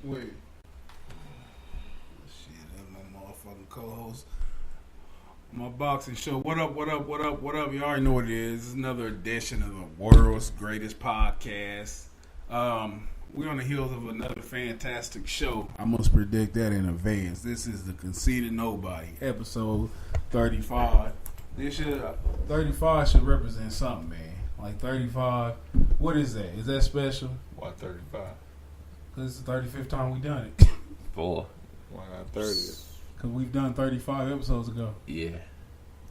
Wait. Shit, that's my motherfucking co-host. My boxing show. What up? You already know what it is. It's another edition of the world's greatest podcast. We're on the heels of another fantastic show. I must predict that in advance. This is the Conceited Nobody, episode 35. 35 should represent something, man. Like 35. What is that? Is that special? Why 35? Because it's the 35th time we done it. 4. Why not 30th? Because we've done 35 episodes ago. Yeah.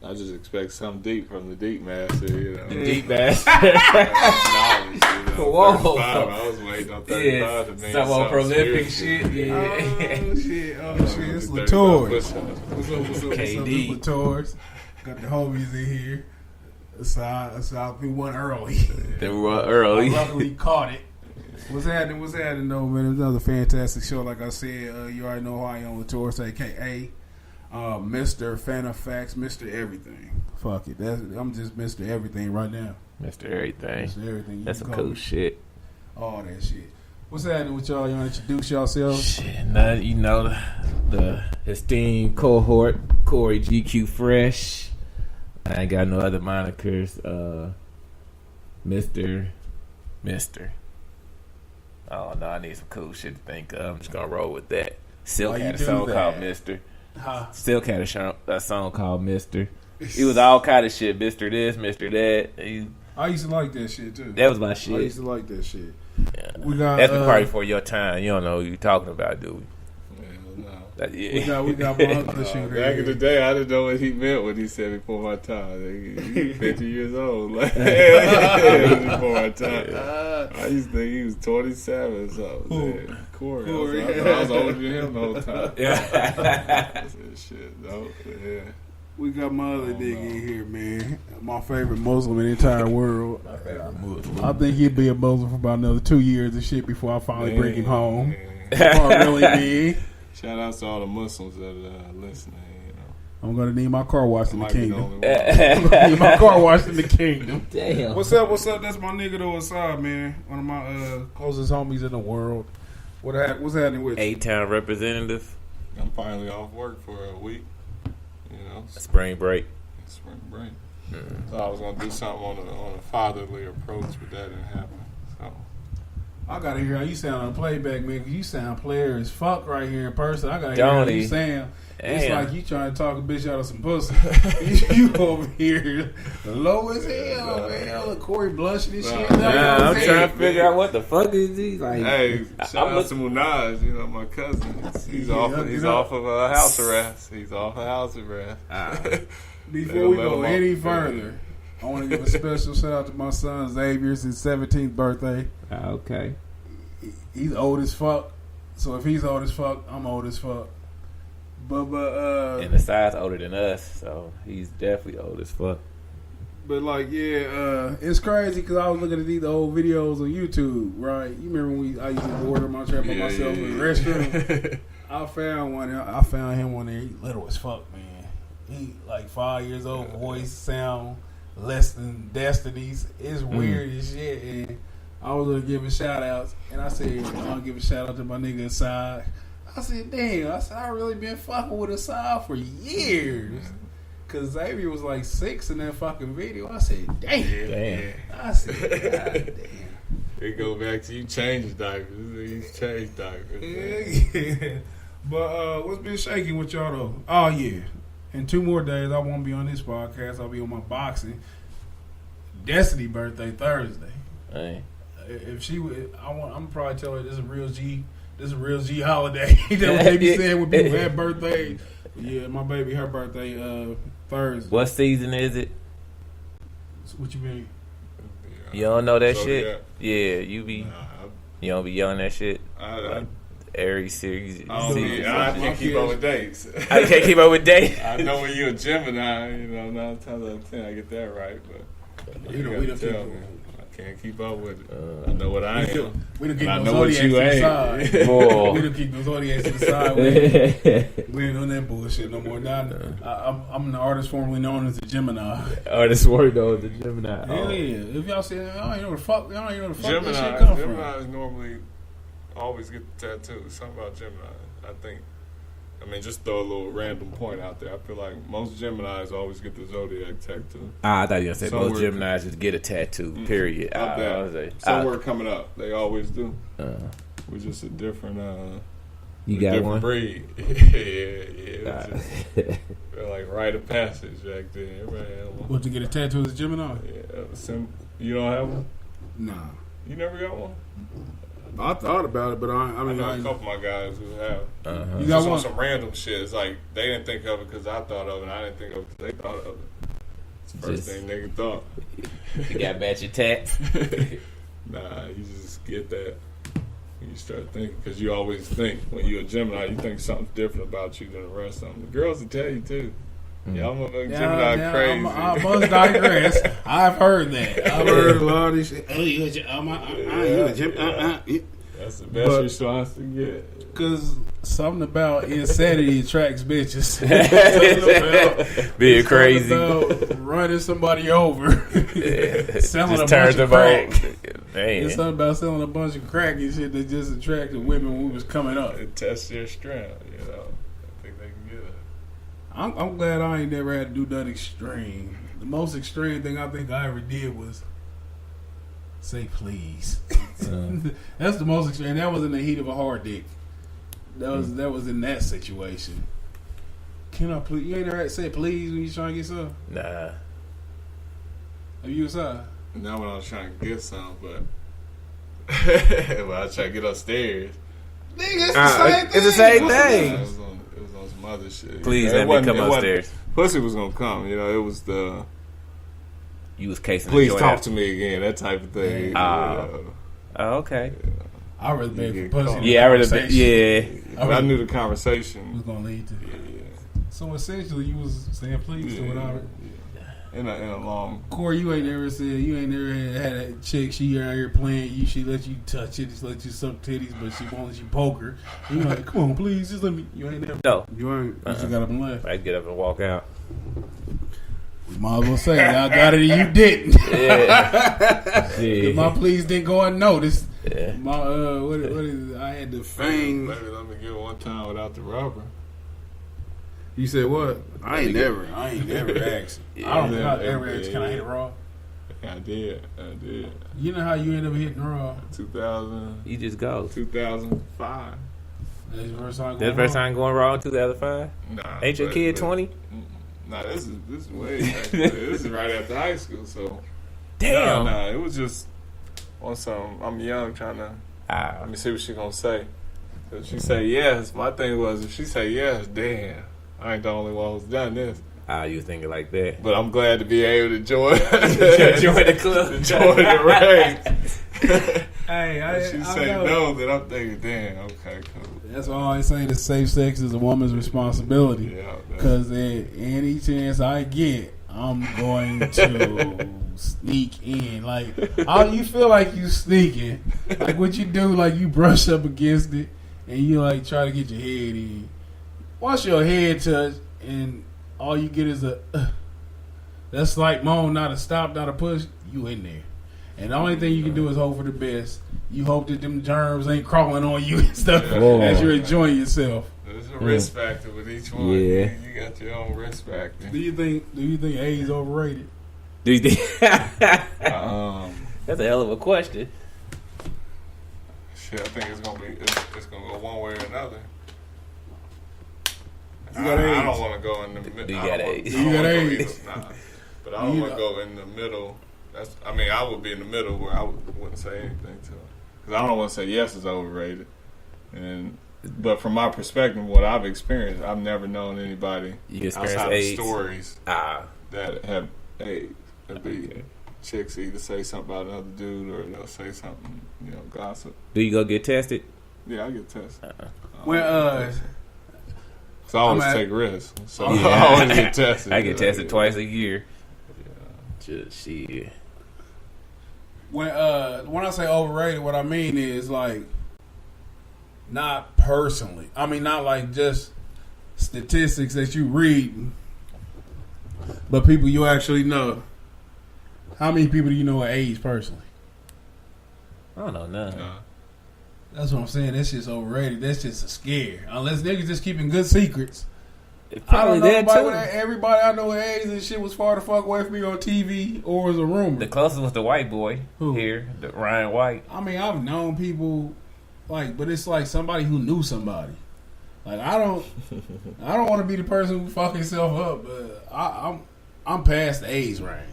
I just expect something deep from the deep master, you know. The deep master. Knowledge, you know. Whoa. 35, I was waiting on 35 to make some more prolific spiritual. shit. Yeah. Oh shit, it's Latours. What's up, KD. it's Latours. Got the homies in here. Aside, we went early. They were early. I luckily caught it. What's happening though, man? It's another fantastic show. Like I said, you already know who I am, Latours, aka Mr. Fan of Facts, Mr. Everything. Fuck it. I'm just Mr. Everything right now. Mr. Everything. Mr. Everything. That's some cool shit. All that shit. What's happening with y'all? Y'all introduce yourselves? Shit, now you know the esteemed cohort, Corey GQ Fresh. I ain't got no other monikers. Mister. Oh no, I need some cool shit to think of. I'm just gonna roll with that. Silk had a song called Mister. Huh? Silk had a song called Mister. He was all kind of shit. Mister this, Mister that. I used to like that shit too. That was my I shit. used to like that shit. Yeah. We got That's probably for your time. You don't know who you talking about, do we? we got my other shooter. Back in the day, I didn't know what he meant when he said before my time. He 50 years old. Like, before my time. I used to think he was 27 or something. Corey. I was older than him the whole time. Yeah. Shit, though. Yeah. We got my other nigga in here, man. My favorite Muslim in the entire world. I think he'd be a Muslim for about another 2 years and shit before I finally bring him home. Really big. Shout out to all the Muslims that are listening. You know. I'm gonna need my car washed in the Might be kingdom. only one. I'm gonna need my car washed in the kingdom. Damn. What's up? That's my nigga though aside, man. One of my closest homies in the world. What's happening with you? A-Town representative. I'm finally off work for a week. You know, Spring break. spring break. So I was gonna do something on a fatherly approach, but that didn't happen. So I gotta hear how you sound on playback, man. 'Cause you sound player as fuck right here in person. I gotta hear Don't how he? you sound. It's Damn. like you trying to talk a bitch out of some pussy. you over here low as hell, man. Look, Corey blushing and shit. Nah, I'm trying to figure out what the fuck is he like. hey, shout out to Munaj, you know, my cousin. He's off of house arrest. He's off of house arrest. Before we go any further, I want to give a special shout out to my son Xavier's his 17th birthday. Okay. He's old as fuck. So if he's old as fuck, I'm old as fuck. And the size older than us, so he's definitely old as fuck. But like, yeah, it's crazy because I was looking at these old videos on YouTube, right? You remember when I used to order my trap by myself in the restroom? I found him one there. He little as fuck, man. He like 5 years old, voice sound less than Destiny's. It's weird as shit. And I was gonna give him shout outs, and I said I'm gonna give a shout out to my nigga Asad. I said, damn, I really been fucking with Asad for years. Cause Xavier was like 6 in that fucking video. I said, damn. I said, God damn. It go back to you changed diapers. He's changed diapers. Yeah. But what's been shaking with y'all though? Oh yeah. In 2 more days I won't be on this podcast. I'll be on my boxing. Destiny birthday Thursday. Hey. If she would, I'm probably tell her this is a real G. This is a real G holiday. That's what they be saying when people have birthdays. Yeah, my baby, her birthday Thursday. What season is it? What you mean? You don't know that So, shit? Yeah, you don't be yelling that shit. I Aries series. I can't keep up with dates. I can't keep up with dates. I know when you're a Gemini, you know, 9 times out of 10 I get that right, but We don't keep up. I can't keep up with it. I know what I am. We don't keep And I those know what zodiacs you to the ain't. side. Boy. We don't keep those zodiacs to the side. We ain't on that bullshit no more. Now, I'm the artist formerly known as the Gemini. Artist word though, the Gemini. Hell yeah. If y'all say, I don't even know where the fuck, this shit Gemini come is normally always get the tattoo. Something about Gemini. I think. I mean, just throw a little random point out there. I feel like most Geminis always get the zodiac tattoo. I thought you were going to say Somewhere- most Geminis just get a tattoo, period. Not I that. was like, Somewhere coming up. They always do. uh, We're just a different you a got different one? breed. It was just, like rite of passage back then. Everybody had one. What, to get a tattoo as a Gemini? Yeah, you don't have one? Nah. You never got one? I thought about it, but I I mean, know a couple of my guys who have. Uh-huh. You got Just on one? some random shit. It's like they didn't think of it because I thought of it. And I didn't think of it because they thought of it. It's the first Just- thing nigga thought. You got matching tats? Nah, you just get that. You start thinking because you always think when you're a Gemini, you think something's different about you than the rest of them. The girls will tell you too. Y'all motherfucking Gemini crazy. I must digress. I've heard that. I've heard a lot of this shit. Oh, you a Gemini? That's the best But- response to get. Because something about insanity attracts bitches. Being crazy. Something about running somebody over. Selling Just a turns bunch of them on. crack. Man. It's something about selling a bunch of crack and shit that just attracted women when we was coming up. It tests their strength, you know. I think they can get it. I'm glad I ain't never had to do nothing extreme. The most extreme thing I think I ever did was say please. That's the most extreme. That was in the heat of a hard dick. That was in that situation. Can I please? You ain't never had to say please when you trying to get some? Nah. Have you aside? Not when I was trying to get some, but when I was trying to get upstairs. Nigga, it's the same thing. It's the same It thing. was on some other shit. Please It let me wasn't- come it wasn't- upstairs. Pussy was gonna come, you know. It was the You was casing please the joint talk out. to me again, that type of thing. Ah. Oh, okay. I really beg You for get pussy. caught. Yeah, I really been, Conversation yeah. But I knew the was conversation. gonna lead to. Yeah, So essentially, you was saying please to without it. in a long. Corey, you ain't never had a chick. She out here playing you. She let you touch it. She let you suck titties, but she won't let you poke her. You like, come on, please, just let me. You ain't never. No. You ain't. You just got up and left. I get up and walk out. You might as well say I got it and you didn't. Yeah. If my please didn't go unnoticed. Yeah. My what is it? I had the fang. Maybe let me get one time without the rubber. You said what? I ain't never asked. I don't think I ever asked. Can I hit it raw? I did. You know how you end up hitting raw? 2000, You just go. 2005. That's the first time. That's the first time going wrong in 2005? Nah, Ain't your kid 20? Nah, this is way back then. This is right after high school, so Damn. Nah, it was just on some. I'm young, trying to. Let me see what she gonna say. If she say yes, my thing was if she say yes, damn, I ain't the only one who's done this. You was thinking like that. But I'm glad to be able to join Join the club. join the ranks. Hey, If she say no, then I'm thinking, damn, okay, cool. That's why I always say that safe sex is a woman's responsibility. Yeah, Because any chance I get, I'm going to sneak in. Like, you feel like you sneaking. Like, what you do, like, you brush up against it, and you, like, try to get your head in. Once your head touch, and all you get is that slight moan, not a stop, not a push, you in there. And the only thing you can do is hope for the best. You hope that them germs ain't crawling on you and stuff as you're enjoying yourself. There's a risk factor with each one. Yeah. You got your own risk factor. Do you think AIDS overrated? Do you think? That's Um, a hell of a question. shit, I think it's gonna go one way or another. You got I AIDS? don't want to go in the middle. You got AIDS? You got AIDS? Nah, but I don't You want to got- go in the middle. I would be in the middle where I wouldn't say anything to her because I don't want to say yes is overrated. But from my perspective, what I've experienced, I've never known anybody You experienced outside AIDS? of stories Ah. that have AIDS. That'd be chicks either say something about another dude or they'll say something, gossip. Do you go get tested? Yeah, I get tested. So I always take risks. So Yeah. I always get tested. I get tested twice a year. Yeah. Just shit. When I say overrated, what I mean is like not personally. I mean not like just statistics that you read, but people you actually know. How many people do you know with AIDS personally? I don't know none. Nah. That's what I'm saying. That shit's overrated. That's just a scare. Unless niggas just keeping good secrets. It's I don't probably know that nobody too. with that. Everybody I know with AIDS and shit was far the fuck away from me on TV or was a rumor. The closest was the white boy Who? here, the Ryan White. I mean, I've known people like, but it's like somebody who knew somebody. Like I don't want to be the person who fuck himself up, but I'm past the age range.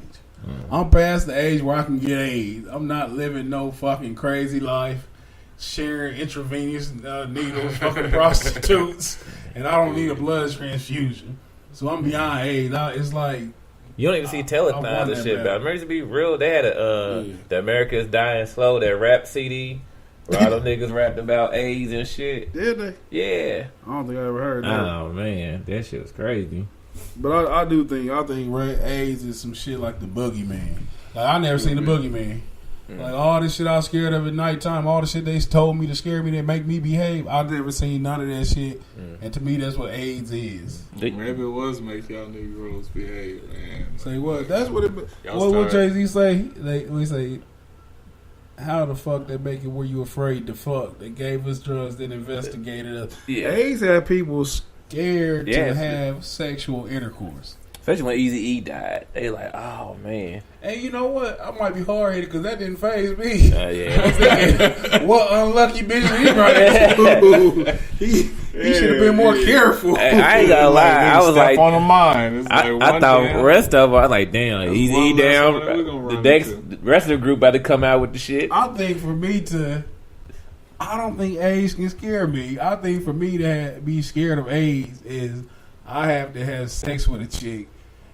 I'm past the age where I can get AIDS. I'm not living no fucking crazy life, sharing intravenous needles, fucking prostitutes, and I don't need a blood transfusion. So I'm beyond AIDS. It's like You don't even see I telethons want and that shit bad. about it. Remember, to be real, they had Yeah. the America's Dying Slow, that rap CD, where all them niggas rapped about AIDS and shit. Did they? Yeah. I don't think I ever heard that. Oh man, that shit was crazy. But I think AIDS is some shit like the boogeyman. Like I never seen the boogeyman. Like all this shit I was scared of at nighttime, all the shit they told me to scare me, that make me behave. I never seen none of that shit. And to me, that's what AIDS is. Maybe it was make y'all Negroes behave, man. Say what? That's what it. Y'all What start- Jay-Z say? We say, how the fuck they make it where you afraid to fuck? They gave us drugs, then investigated us. Yeah. AIDS had people. Scared Yeah. to have sexual intercourse. Especially when Eazy-E died. They like, oh man. And you know what? I might be hard-headed because that didn't faze me. Yeah. What unlucky bitch he run into? He should have been more careful. Hey, I ain't gonna lie. I was like, on the mind. It's I one thought damn- rest of it, I was like, damn, That's Easy one less down. one that we gonna run The into. rest of the group about to come out with the shit. I think for me to, I don't think AIDS can scare me. I think for me to be scared of AIDS is I have to have sex with a chick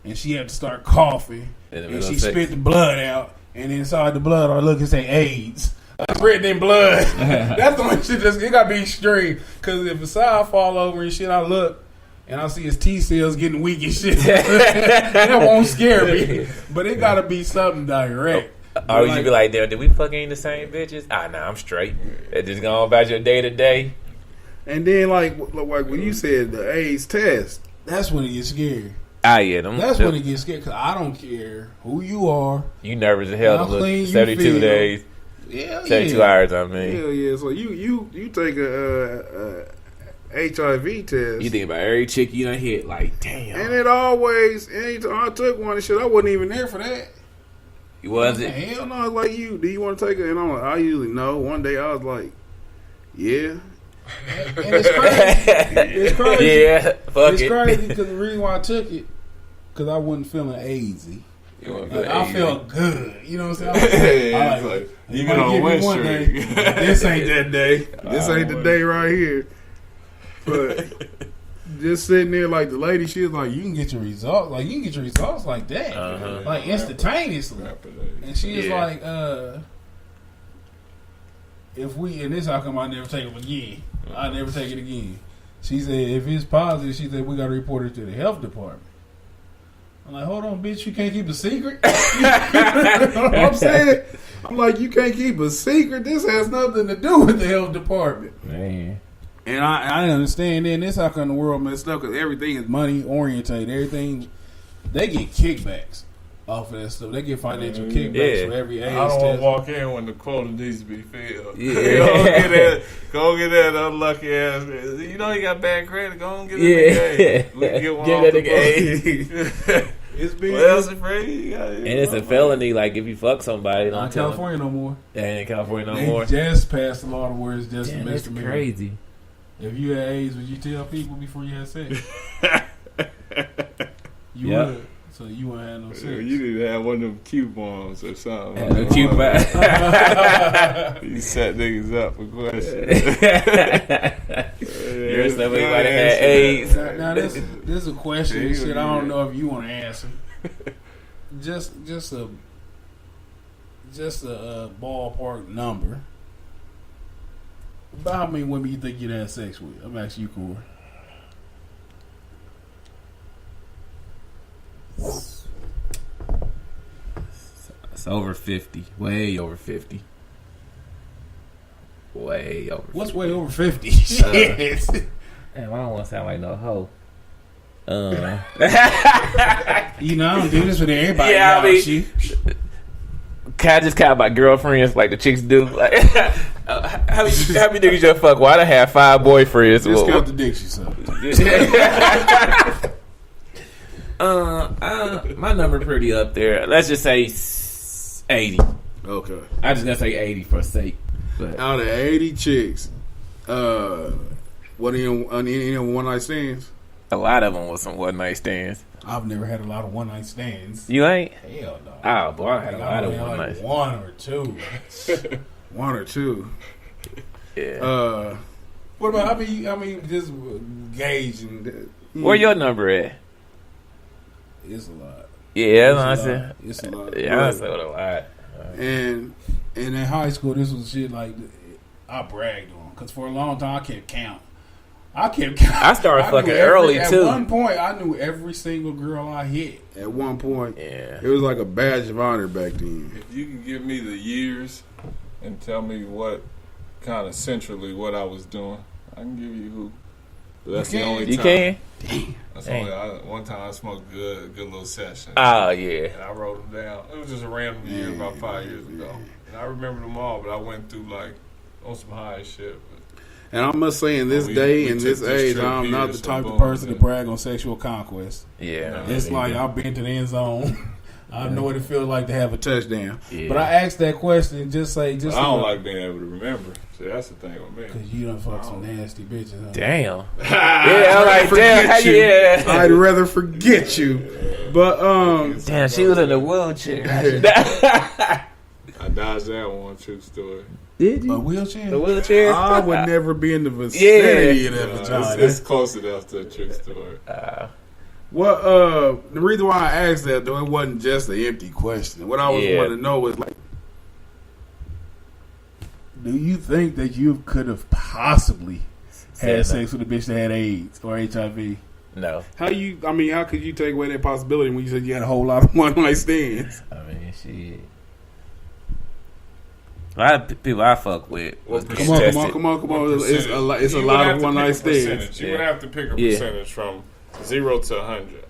and she have to start coughing In the and middle she of sex. spit the blood out and inside the blood I look and say AIDS. It's written in blood. That's the only shit it gotta be extreme. Cause if a side fall over and shit, I look and I see his T cells getting weak and shit. That won't scare me. But it gotta be something direct. Or you be like, damn, did we fucking the same bitches? Nah, I'm straight. It just going about your day to day. And then like when you said the AIDS test, That's when it gets scary. Ah, yeah, them. That's when it gets scary. Cause I don't care who you are. You nervous as hell. How to look clean you 72 feel. days, Yeah, 72 hours. I mean, hell yeah. So you take a HIV test. you think about every chick you done hit. Like, damn, And it always, anytime I took one and shit, I wasn't even there for that. was it? Hell no. No, it's like you. Do you want to take it? And I'm like, I usually no. One day I was like, yeah. And it's crazy. It's crazy. Yeah, fuck It's it. crazy because the reason why I took it, because I wasn't feeling AIDSy. You wanna Like, feel I easy. felt good. You know what I'm Yeah, saying? I it's like, you you might been on give one me one day. streak. This ain't that day. This ain't the day right here. But just sitting there like the lady, she was like, You can get your results. Like, you can get your results like that. Uh-huh. Like, instantaneously. And she was Yeah. like, if we, and this how come I never take them again. I never take it again. She said, if it's positive, she said, we got to report it to the health department. I'm like, hold on, bitch, you can't keep a secret? You know what I'm saying? I'm like, you can't keep a secret? This has nothing to do with the health department. Man, And I understand then this how come the world messed up because everything is money orientated. Everything, they get kickbacks off of that stuff. They get financial kickbacks Yeah. for every AIDS I don't want test. to walk in when the quota needs to be filled. Yeah. Go get that unlucky ass. You know you got bad credit. Go and get Yeah. it. We can get one Give off that the nigga book. It's been What else is free? and it's a felony. Like if you fuck somebody, not don't tell them. California no more. They ain't in California no They more. just passed a law where it's just a Damn, that's misdemeanor. crazy. If you had AIDS, would you tell people before you had sex? You Yep. would. So you wouldn't have no sex. You need to have one of them Q-bombs or something. Had a cute vibe. You set niggas up for questions. You're somebody might have had AIDS. Now this is a question and shit. I don't know if you want to answer. Just a ballpark number. About how many women you think you'd have sex with? I'm asking you, Corey. It's over 50. Way over 50. Way over 50. What's way over 50? Shit. Damn, I don't want to sound like no hoe. You know, I don't do this with everybody. Yeah, I now, mean- she. Can I just count my girlfriends like the chicks do? Like, How many niggas you fuck? Why I have 5 boyfriends? Discount the dick she sucked. My number pretty up there. Let's just say 80. Okay. I just gotta say 80 for sake. But Out of 80 chicks, what any one night stands? a lot of them was some one night stands. I've never had a lot of one night stands. You ain't? Hell no. Oh boy, I had a lot of I one like night. one or two. One or two. Yeah. What about? I mean, just gauging. Where your number at? It's a lot. Yeah, that's what I It's a said. lot. It's a lot. Yeah, I said a lot. And in high school, this was shit like I bragged on because for a long time I kept count. I started fucking knew early, at too. At one point, I knew every single girl I hit. At one point, Yeah. it was like a badge of honor back then. If you can give me the years and tell me what kind of centrally what I was doing, I can give you who. But that's the only time. You can? That's Dang. one time I smoked good little session. Oh yeah. And I wrote them down. It was just a random year about 5 years ago. And I remember them all, but I went through like on some high shit. And I must say, in this We day, took in this this age, trip I'm here, not the so type of boom, person to yeah. brag on sexual conquest. Yeah. It's like I've been to the end zone. I know what it feels like to have a touchdown. Yeah. But I asked that question just I don't like being able to remember. See, that's the thing with me. because you done fucked some nasty bitches. Huh? Damn. Yeah, I'm like, damn, how you? Yeah. I'd rather forget you. But Damn, she was in the wheelchair. I dodged that one, true story. Did a wheelchair. The wheelchair? I would never be in the vicinity of that vagina. It's close enough to a true story. Well, the reason why I asked that though, it wasn't just an empty question. What I was Yeah. wanting to know was like, do you think that you could have possibly had sex with a bitch that had AIDS or HIV? No. How could you take away that possibility when you said you had a whole lot of one night stands? I mean, shit. A lot of people I fuck with was Come getting on, tested. Come on. It's a lot. It's a You lot would of have to one pick night a stands. percentage. You would have to pick a Yeah. percentage from 0 to 100.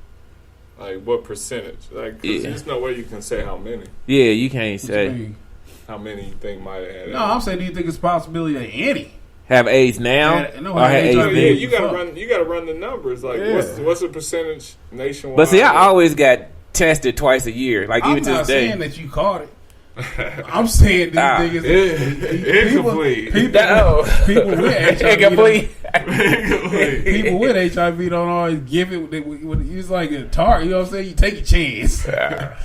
Like what percentage? Like 'cause Yeah. there's no way you can say how many. Yeah, you can't What you say mean? How many you think might have had? No, I'm saying, do you think it's a possibility that any? have AIDS now No, or have have AIDS HIV. Yeah, then. you gotta Fuck. run. You gotta run the numbers. Like Yeah. what's the percentage nationwide? But see, I always got tested twice a year. Like I'm even to not this day. saying that you caught it. I'm saying these niggas. Incomplete. People with HIV. Incomplete. People with HIV don't always give it. It's like a target. You know what I'm saying? You take a chance.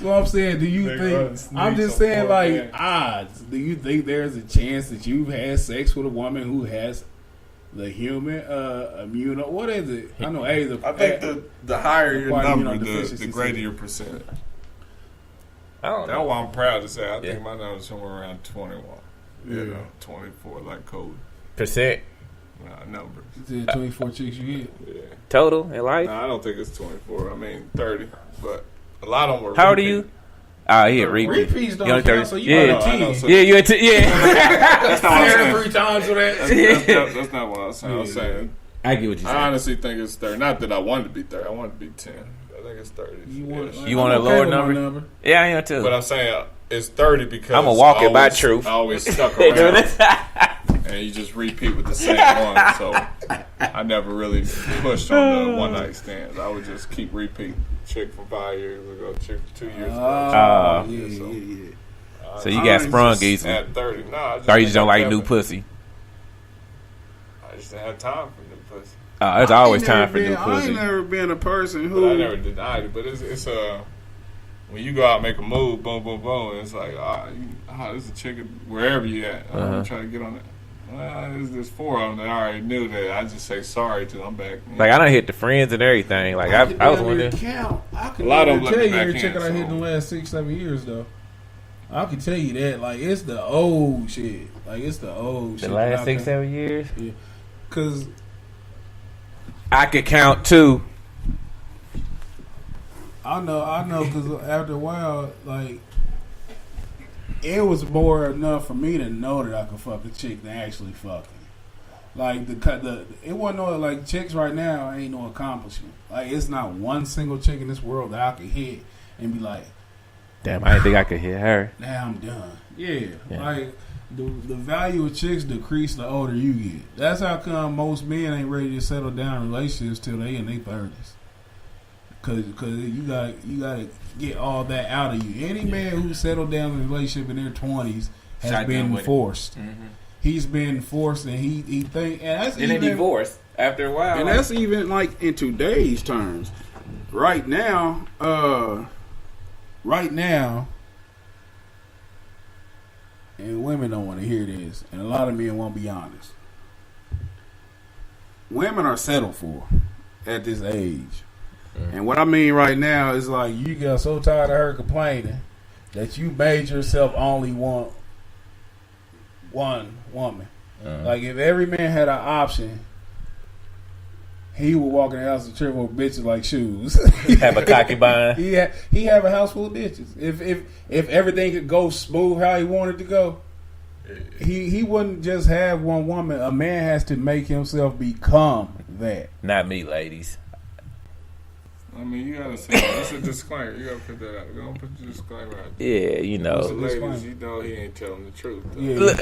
So I'm saying, do you They run think? I'm just sneaks on saying, poor like man. odds. Do you think there's a chance that you've had sex with a woman who has the human immuno? What is it? I know AIDS. I think the higher your Acquired number, immunodeficiency the greater syndrome. your percentage. I don't That's know. why I'm proud to say I think Yeah. my number is somewhere around 21. Yeah. You know, 24 like Cody. Percent Numbers. Is it 24 chicks you hit? Yeah. total in life. No, I don't think it's 24. I mean 30, but a lot of them were. How old are repeat. you? Ah, yeah, repeat. Repeats don't You only count, so you yeah. got a I know, 10. so- Yeah, you into yeah. That's not what I'm saying. 3 times for that. That's not what I was saying. I was saying. I get what you I saying. honestly think it's 30. Not that I wanted to be 30. I wanted to be 10. I think it's 30. You want, Yeah. You want I'm a lower with my number? Yeah, I am too. But I'm saying it's 30 because I'ma walk it by always- truth. I always stuck They doing around, this? and you just repeat with the same one. So I never really pushed on the one night stands. I would just keep repeating. Chick from 5 years ago, chick from 2 years ago. Ah. Yeah. So you got sprung just easily. At 30, nah. Or you just don't like new pussy. I just didn't have time for new pussy. Oh, there's always time for new I ain't pussy. never been a person But I who. never denied it. But it's when you go out and make a move, boom, boom, boom, and it's like, this is a chicken wherever you at. I'm trying to get on it. Well, there's 4 of them that I already knew that I just say sorry to. I'm back. Like I done hit the friends and everything. Like I was wondering. I could A lot of them tell let me you back every in, chicken I hit in so- the last 6-7 years though. I can tell you that. Like it's the old shit. Like it's the old The shit. last 6-7 years, Cause I could count 2. I know. Cause after a while, like it was more enough for me to know that I could fuck a chick than actually fucking. Like it wasn't no like chicks right now ain't no accomplishment. Like it's not one single chick in this world that I could hit and be like, Damn, I didn't think I could hit her. now I'm done. Yeah. Yeah. Like the value of chicks decrease the older you get. That's how come most men ain't ready to settle down in relationships till they in their 30s. Cause you gotta get all that out of you. Any man who settled down in a relationship in their 20s has been forced. Mm-hmm. He's been forced, and he think, and that's then even they divorce after a while. And that's even like in today's terms. Right now, and women don't want to hear this, and a lot of men won't be honest. Women are settled for at this age. And what I mean right now is like you got so tired of her complaining that you made yourself only want one woman. Like if every man had an option, he would walk in the house and trip over bitches like shoes. Have a concubine. He have a house full of bitches. If everything could go smooth how he wanted to go, he wouldn't just have one woman. A man has to make himself become that. Not me, ladies. I mean, you gotta say that's a disclaimer. You gotta put that out. Go put the disclaimer out. Yeah, you know. So ladies, you know he ain't telling the truth. Though. Yeah.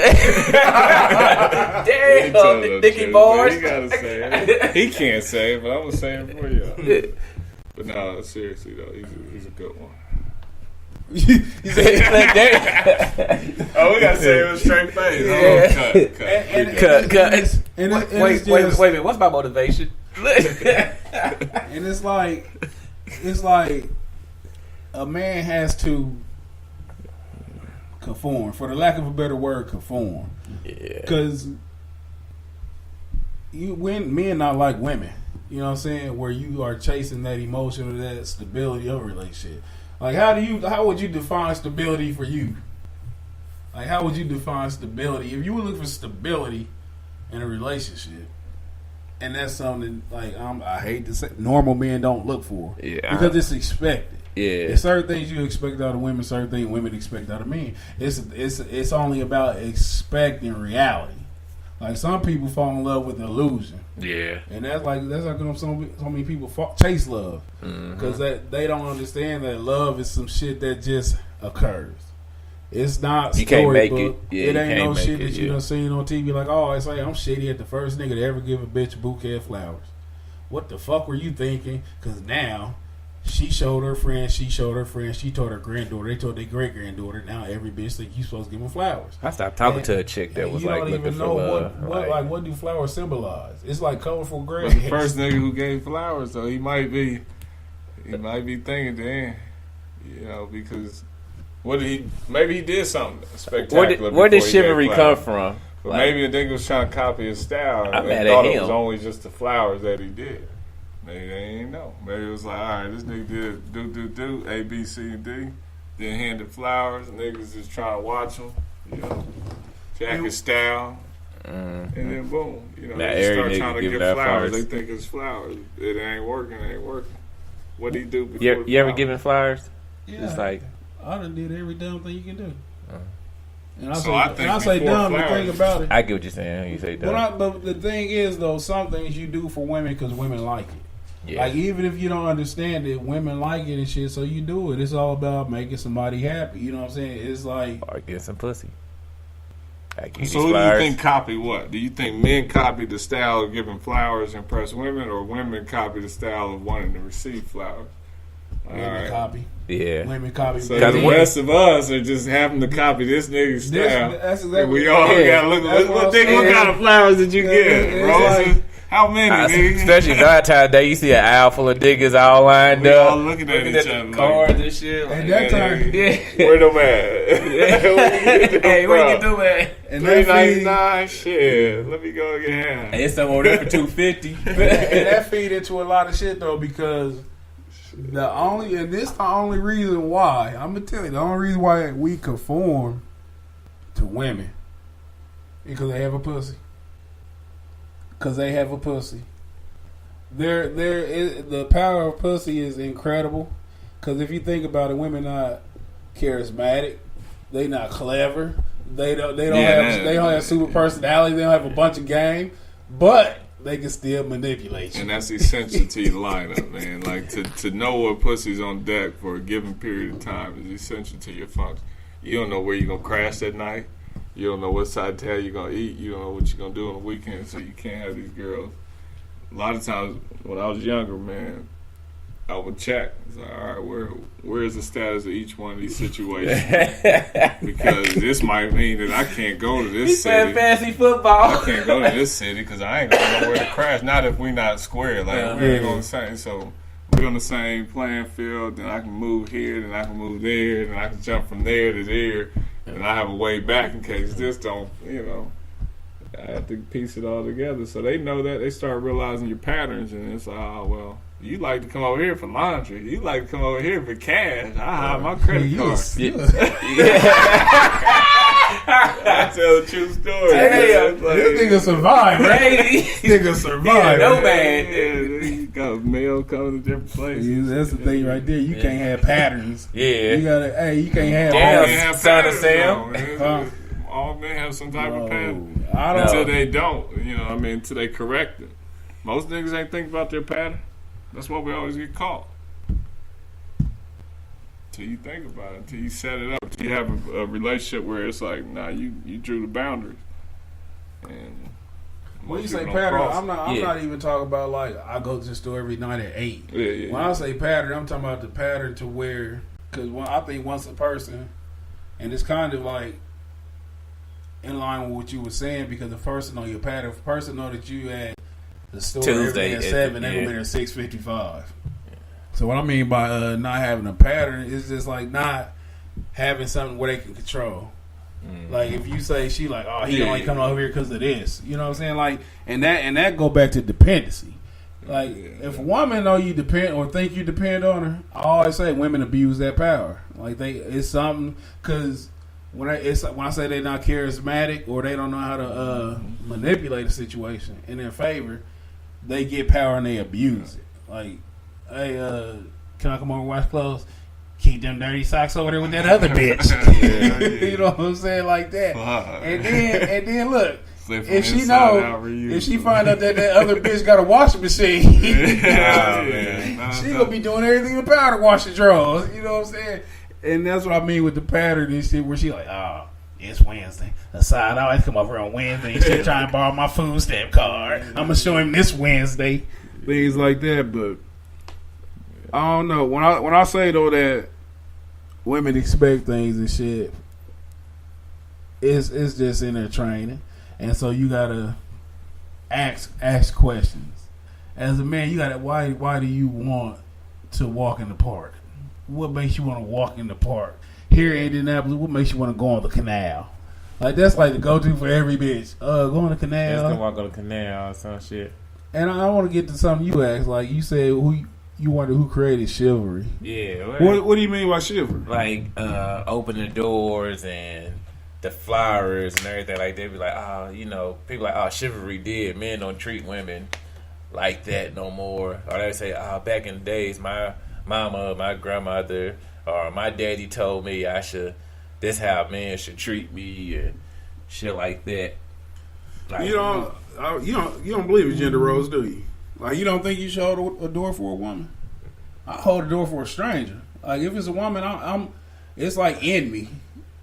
Damn, Nicky Bars. You gotta say it. He can't say it, but I'm gonna say it for you. But no, seriously though, he's a good one. You said oh, we gotta say it with a straight face. Yeah. Cut. Wait a minute. What's my motivation? And it's like a man has to conform, for the lack of a better word, conform. Yeah. Because men not like women. You know what I'm saying? Where you are chasing that emotion or that stability of a relationship. Like how would you define stability for you? Like how would you define stability? If you were looking for stability in a relationship, and that's something like I hate to say, normal men don't look for. Yeah. Because it's expected. Yeah. There's certain things you expect out of women, certain things women expect out of men. It's only about expecting reality. Like some people fall in love with illusion. Yeah. And that's how come so many people chase love. Because they don't understand that love is some shit that just occurs. It's not you can't make it. Yeah, it ain't no shit that you done seen on TV like, oh, it's like I'm shitty at the first nigga to ever give a bitch a bouquet of flowers. What the fuck were you thinking? Because now she showed her friends, she told her granddaughter, they told their great granddaughter. Now every bitch think you supposed to give them flowers. I stopped talking to a chick that was like looking for love. What do flowers symbolize? It's like colorful grass. But the first nigga who gave flowers, though, he might be thinking, damn, you know, because. Maybe he did something spectacular. Where did chivalry come from? But maybe the nigga was trying to copy his style. I'm mad and at thought him. It was only just the flowers that he did. Maybe they ain't know. Maybe it was like, all right, this nigga did do A, B, C, and D. Then handed flowers. Niggas just trying to watch him. You know, jack his style. And then boom. You know, they start trying to give flowers. They think it's flowers. It ain't working. What do you do before you ever given flowers? Yeah. It's like, I done did every dumb thing you can do. And so I say dumb, the thing about it. I get what you're saying. You say dumb. But the thing is, though, some things you do for women because women like it. Yeah. Like, even if you don't understand it, women like it and shit, so you do it. It's all about making somebody happy. You know what I'm saying? It's like... Or get some pussy. So who do you think copy what? Do you think men copy the style of giving flowers and impress women, or women copy the style of wanting to receive flowers? Women copy. Yeah. Women copy. So the rest of us are just having to copy this nigga's style. That's exactly. And we all gotta look. What kind of flowers did you get? Roses? Like, how many, nigga? Especially Valentine's Day, you see an aisle full of niggas all lined we up. All looking at each other. Cards and shit. At that time. Where them at? Hey, where you do at? And $3.99, shit. Let me go get half. It's some over there for $2.50. And that feed into a lot of shit though, because the only reason why I'm gonna tell you, the only reason why we conform to women because they have a pussy. Because they have a pussy. The power of pussy is incredible. Because if you think about it, women not charismatic. They not clever. They don't have super personality. They don't have a bunch of game. But they can still manipulate you. And that's essential to your lineup, man. Like to know what pussy's on deck for a given period of time is essential to your function. You don't know where you're gonna crash that night. You don't know what side of town you're gonna eat. You don't know what you're gonna do on the weekend, so you can't have these girls. A lot of times when I was younger, man, I would check. It's like, all right, where is the status of each one of these situations? Because this might mean that I can't go to this city. Fantasy football. I can't go to this city because I ain't gonna know where to crash. Not if we not square. Like we ain't on the same. So we're on the same playing field. Then I can move here. Then I can move there. Then I can jump from there to there. And I have a way back in case this don't. I have to piece it all together. So they know that. They start realizing your patterns, and it's like, oh well. You like to come over here for laundry. You like to come over here for cash. I hide my credit card. I tell the true story. Damn, this nigga survived, right? This nigga survived. No man. Yeah, you got mail coming to different places. That's the thing right there. You can't have patterns. Yeah. You gotta. You can't have. All Damn, men have son of patterns, Sam. though. All men have some type of pattern. I don't Until they don't. Until they correct it. Most niggas ain't think about their pattern. That's why we always get caught. Till you think about it, till you set it up, till you have a relationship where it's like, nah, you drew the boundaries. And when you most say people don't pattern, cross I'm not even talking about like I go to the store every night at 8. Yeah. When I say pattern, I'm talking about the pattern to where, because I think once a person, and it's kind of like in line with what you were saying, because the person know your pattern, if the person know that you at the store Tuesday every day at 7, they yeah. gonna be there at 6:55. So what I mean by not having a pattern is just like not having something where they can control. Like if you say she like, oh, he only come over here because of this, you know what I'm saying? Like, and that go back to dependency. Like if a woman know you depend or think you depend on her, I always say women abuse that power. Like it's something because when I say they're not charismatic or they don't know how to manipulate a situation in their favor, they get power and they abuse it. Like, hey, can I come over and wash clothes? Keep them dirty socks over there with that other bitch. You know what I'm saying? Like that. And then look, if she find out that other bitch got a washing machine, she gonna be doing everything in the power to wash the drawers. You know what I'm saying? And that's what I mean with the pattern and shit, where she like, oh, it's Wednesday. Aside, I always come over on Wednesday and she try and borrow my food stamp card. I'm gonna show him this Wednesday. Things like that, but I don't know. When I say though that women expect things and shit, it's just in their training, and so you gotta ask questions. As a man, you gotta why do you want to walk in the park? What makes you want to walk in the park? Here in Indianapolis, what makes you want to go on the canal? Like that's like the go to for every bitch. Go on the canal. Just gonna walk on the canal or some shit. And I want to get to something you asked. Like you said, you wonder who created chivalry. Yeah. What do you mean by chivalry? Like open the doors and the flowers and everything. Like they be like, people like, oh, chivalry did. Men don't treat women like that no more. Or they say, oh, back in the days, my mama, my grandmother, or my daddy told me this how men should treat me and shit like that. Like, you don't believe in gender roles, do you? Like you don't think you should hold a door for a woman? I hold a door for a stranger. Like if it's a woman, it's like in me.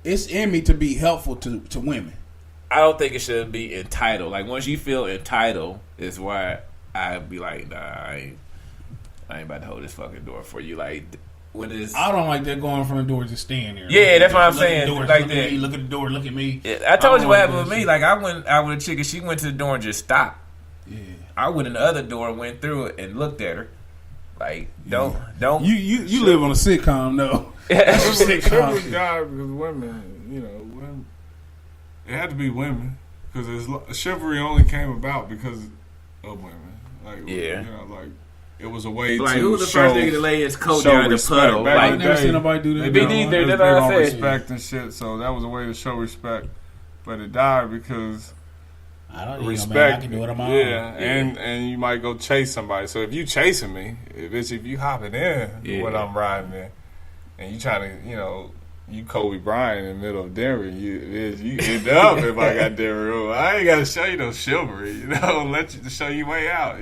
It's in me to be helpful to women. I don't think it should be entitled. Like once you feel entitled, is why I'd be like, nah, I ain't about to hold this fucking door for you. Like when it's, I don't like that going from the door just staying there. Yeah, that's what I'm saying. Look like at that. me, look at the door, look at me. Yeah, I told you what happened with me. Like I went out with a chick and she went to the door and just stopped. Yeah. I went in the other door and went through it and looked at her. Like don't. You live on a sitcom though. Chivalry died because women, women. It had to be women because chivalry only came about because of women. Like like it was a way like, to who was the show, first nigga to lay his coat down in the puddle? Back I in the never day, seen nobody do that. Me neither. That's what I said. Respect and shit. So that was a way to show respect, but it died because. I don't need respect, man. I can do it on my own. And you might go chase somebody. So if you chasing me, if you hopping in when I'm riding in, and you trying to, you Kobe Bryant in the middle of Denver, you end up if I got Denver. I ain't got to show you no chivalry, let you to show you way out,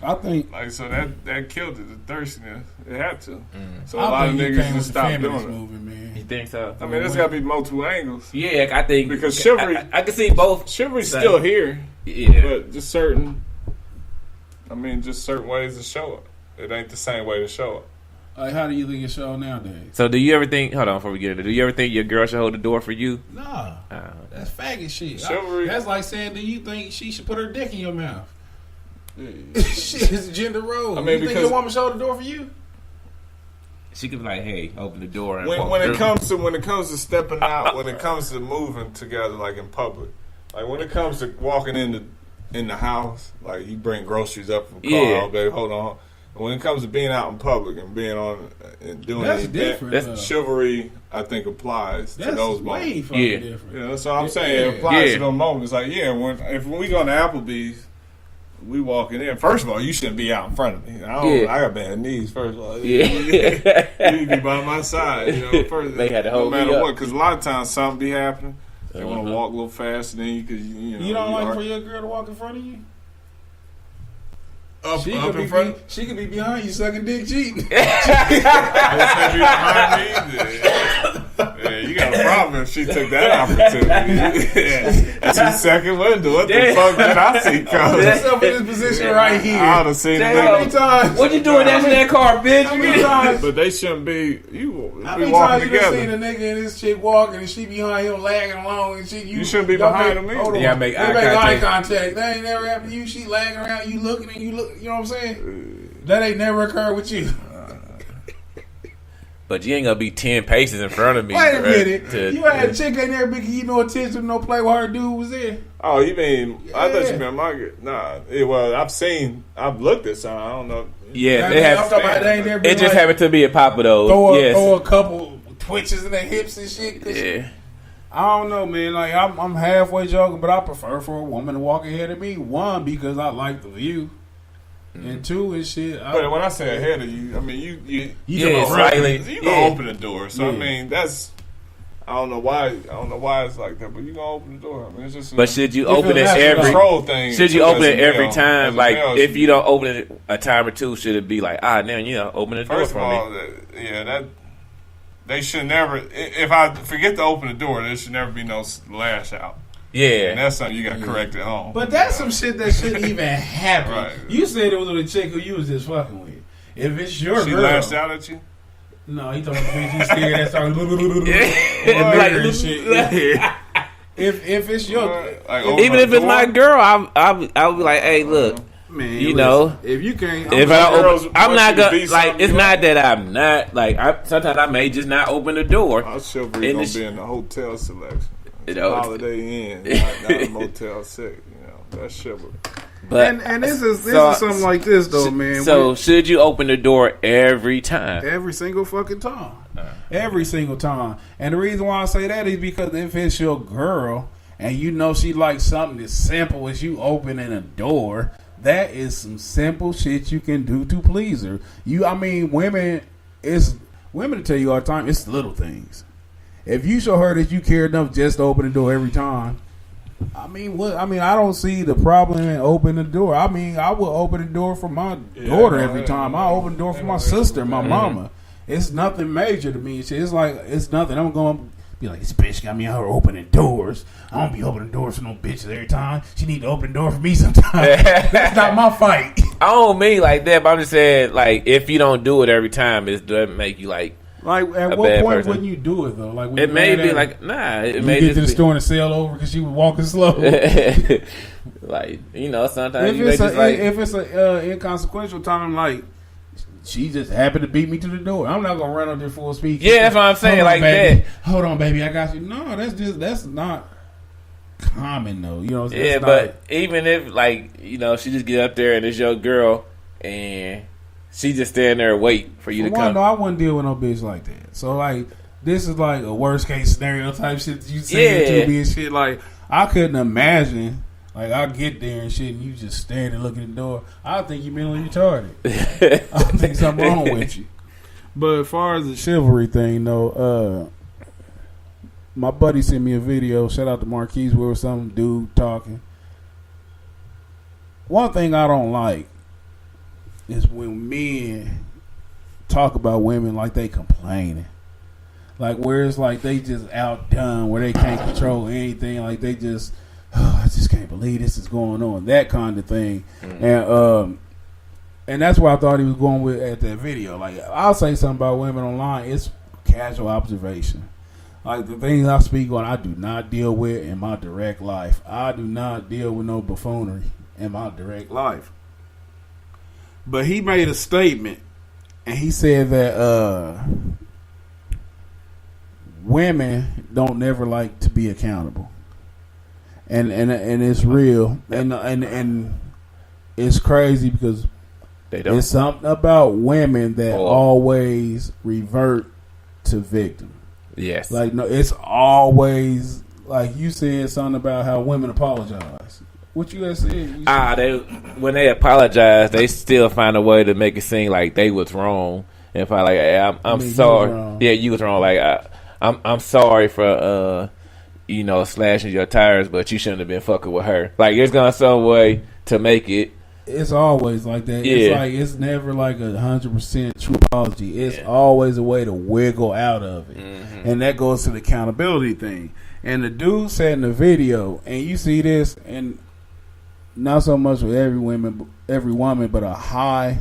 I think like so that killed it, the thirstiness. It had to. So a I lot of think you niggas came just with the stopped feminist doing it. movement, man. You think so? I mean, there's got to be multiple angles. Yeah, I think Because chivalry- I can see both. Chivalry's still here, Yeah, but just certain ways to show it. It ain't the same way to show it. Like, how do you think it's shown nowadays? So do you ever think? Hold on, before we get into it, do you ever think your girl should hold the door for you? Nah, that's faggot shit. Chivalry- That's like saying, do you think she should put her dick in your mouth? Yeah. Shit, it's a gender role. I mean, you think because- your woman should hold the door for you? She could be like, "Hey, open the door." And When it comes to stepping out, when it comes to moving together, like in public, like when it comes to walking in the house, like you bring groceries up from the car, Yeah. oh, baby, hold on. When it comes to being out in public and being on and doing That's anything, different. that's chivalry, I think, applies to That's those way moments. fucking Yeah. different. Yeah, that's all I'm saying. Yeah. It applies Yeah. to those moments. Like, yeah, when we go to Applebee's, we walking in. First of all, you shouldn't be out in front of me. I got bad knees. First of all, Yeah. you need to be by my side. You know, first, They had to hold no me matter up. what, because a lot of times something be happening. They want Uh-huh. to walk a little faster than you because you know You don't like are for your girl to walk in front of you? up She in could front. be, she could be behind you sucking dick cheating. Behind me. Yeah, you got a problem if she took that opportunity. That's your second window. What the Damn. fuck did I see coming? Yourself in this position right here. I would have seen Damn. How it. many times? What you doing next to that car, bitch? How many times? But they shouldn't be. You How be many walking times you done seen together. a nigga and this chick walking and she behind him lagging along and shit? You shouldn't be y'all behind make- him either. hold on. Yeah, make They eye make eye contact. contact. That ain't never happened to you. She lagging around, you looking and you look. You know what I'm saying? That ain't never occurred with you. But you ain't gonna be 10 paces in front of me. Wait a right? minute. You had a chick ain't there big. You no attention, no play while her dude was there. Oh, you mean? I thought Yeah. you meant Margaret. Nah. Well, I've looked at some. I don't know. Yeah, I'm it has. talking about they ain't there. It just happened to be a Papa though. throw Yes. a couple twitches in their hips and shit. 'Cause Yeah. I don't know, man. Like I'm halfway joking, but I prefer for a woman to walk ahead of me. One, because I like the view, and two, is shit. But when I say ahead of you, I mean you Yeah, talking about slightly. you Yeah. gonna open the door. So I Yeah. mean that's. I don't know why it's like that, but you gonna open the door. I mean, it's just. But should you If open it it lasts every? control thing? Should you too, open as it a every male. time? As a Like male, if you don't open it a time or two, should it be like now you know open the door First for of all, me? that they should never. If I forget to open the door, there should never be no lash out, and Yeah. that's something you got to correct at home. But that's some shit that shouldn't even happen. Right. You said it was with a chick who you was just fucking with. If it's your she girl, lashed out at you. no, he talking about the bitch you scared that started Like, and shit. If it's your Like, even if it's my girl, I'll be like, hey, look, man, you know, if you can't, if I don't girls open, I'm want not you to gonna be like. something It's you not that I'm not like. Sometimes I may just not open the door. Our chivalry In gonna the be in the hotel selection. You know, Holiday Inn, not a Motel 6. You know, that's chivalry. But and this is So- something like this though, man. so should you open the door every time? Every single fucking time. Every single time. And the reason why I say that is because if it's your girl and you know she likes something as simple as you opening a door, that is some simple shit you can do to please her. Women tell you all the time, it's little things. If you show her that you care enough just to open the door every time, I don't see the problem in opening the door. I will open the door for my daughter every time. I open the door for my sister, my mama. It's nothing major to me. It's like it's nothing. I'm going to be like, this bitch got me out here opening doors. I don't be opening doors for no bitches every time. She need to open the door for me sometimes. That's not my fight. I don't mean like that, but I'm just saying like if you don't do it every time, it doesn't make you like. Like at A what bad point person. wouldn't you do it though? Like when It you may mad be at like it her, may you get just to the be, store and sell over because she was walking slow. like sometimes If you may it's just like a inconsequential time, like she just happened to beat me to the door, I'm not gonna run up there full speed. Yeah, that's what I'm saying, Hold on, like baby. that. Hold on, baby, I got you. No, that's not common though. You know, yeah, but even if like she just get up there and it's your girl and she just stand there and wait for you to come. No, I wouldn't deal with no bitch like that. So like, this is like a worst case scenario type shit that you say it to me and shit. Like, I couldn't imagine. Like, I get there and shit, and you just stand and look at the door. I think you mentally retarded. I think something wrong with you. But as far as the chivalry thing, though, my buddy sent me a video. Shout out to Marquise, where was some dude talking. One thing I don't like is when men talk about women like they complaining. Like where it's like they just outdone, where they can't control anything. Like they just, oh, I just can't believe this is going on. That kind of thing. And that's where I thought he was going with at that video. Like I'll say something about women online. It's casual observation. Like the things I speak on, I do not deal with in my direct life. I do not deal with no buffoonery in my direct life. But he made a statement, and he said that women don't never like to be accountable, and it's real, and it's crazy because it's something about women that always revert to victim. Yes. Like, no, it's always, like you said something about how women apologize. What you guys said? When they apologize, they still find a way to make it seem like they was wrong. And if I like, hey, I'm sorry. Yeah, you was wrong. Like, I'm sorry for, slashing your tires, but you shouldn't have been fucking with her. Like, there's gonna some way to make it. It's always like that. Yeah. It's like it's never like 100% true apology. It's always a way to wiggle out of it, and that goes to the accountability thing. And the dude said in the video, and you see this, and not so much with every woman, but a high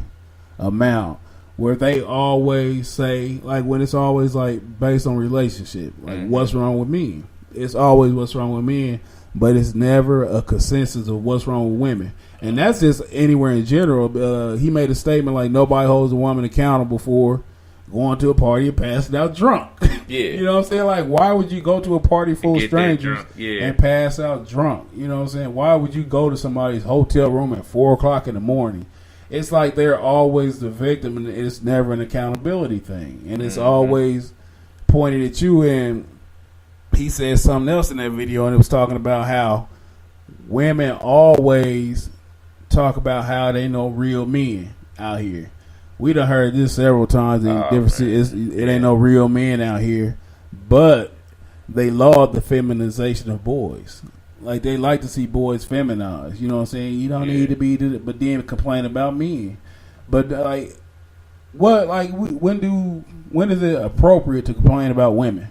amount where they always say, like when it's always like based on relationship, like what's wrong with me? It's always what's wrong with men, but it's never a consensus of what's wrong with women. And that's just anywhere in general. He made a statement like nobody holds a woman accountable for going to a party and passing out drunk. Yeah. You know what I'm saying? Like, why would you go to a party full of strangers and pass out drunk? You know what I'm saying? Why would you go to somebody's hotel room at 4 o'clock in the morning? It's like they're always the victim, and it's never an accountability thing. And it's always pointed at you. And he said something else in that video, and it was talking about how women always talk about how they know real men out here. We done heard this several times in different cities. It ain't no real men out here, but they laud the feminization of boys. Like they like to see boys feminized. You know what I'm saying? You don't need to be, but then complain about men. But like, what? Like, when is it appropriate to complain about women?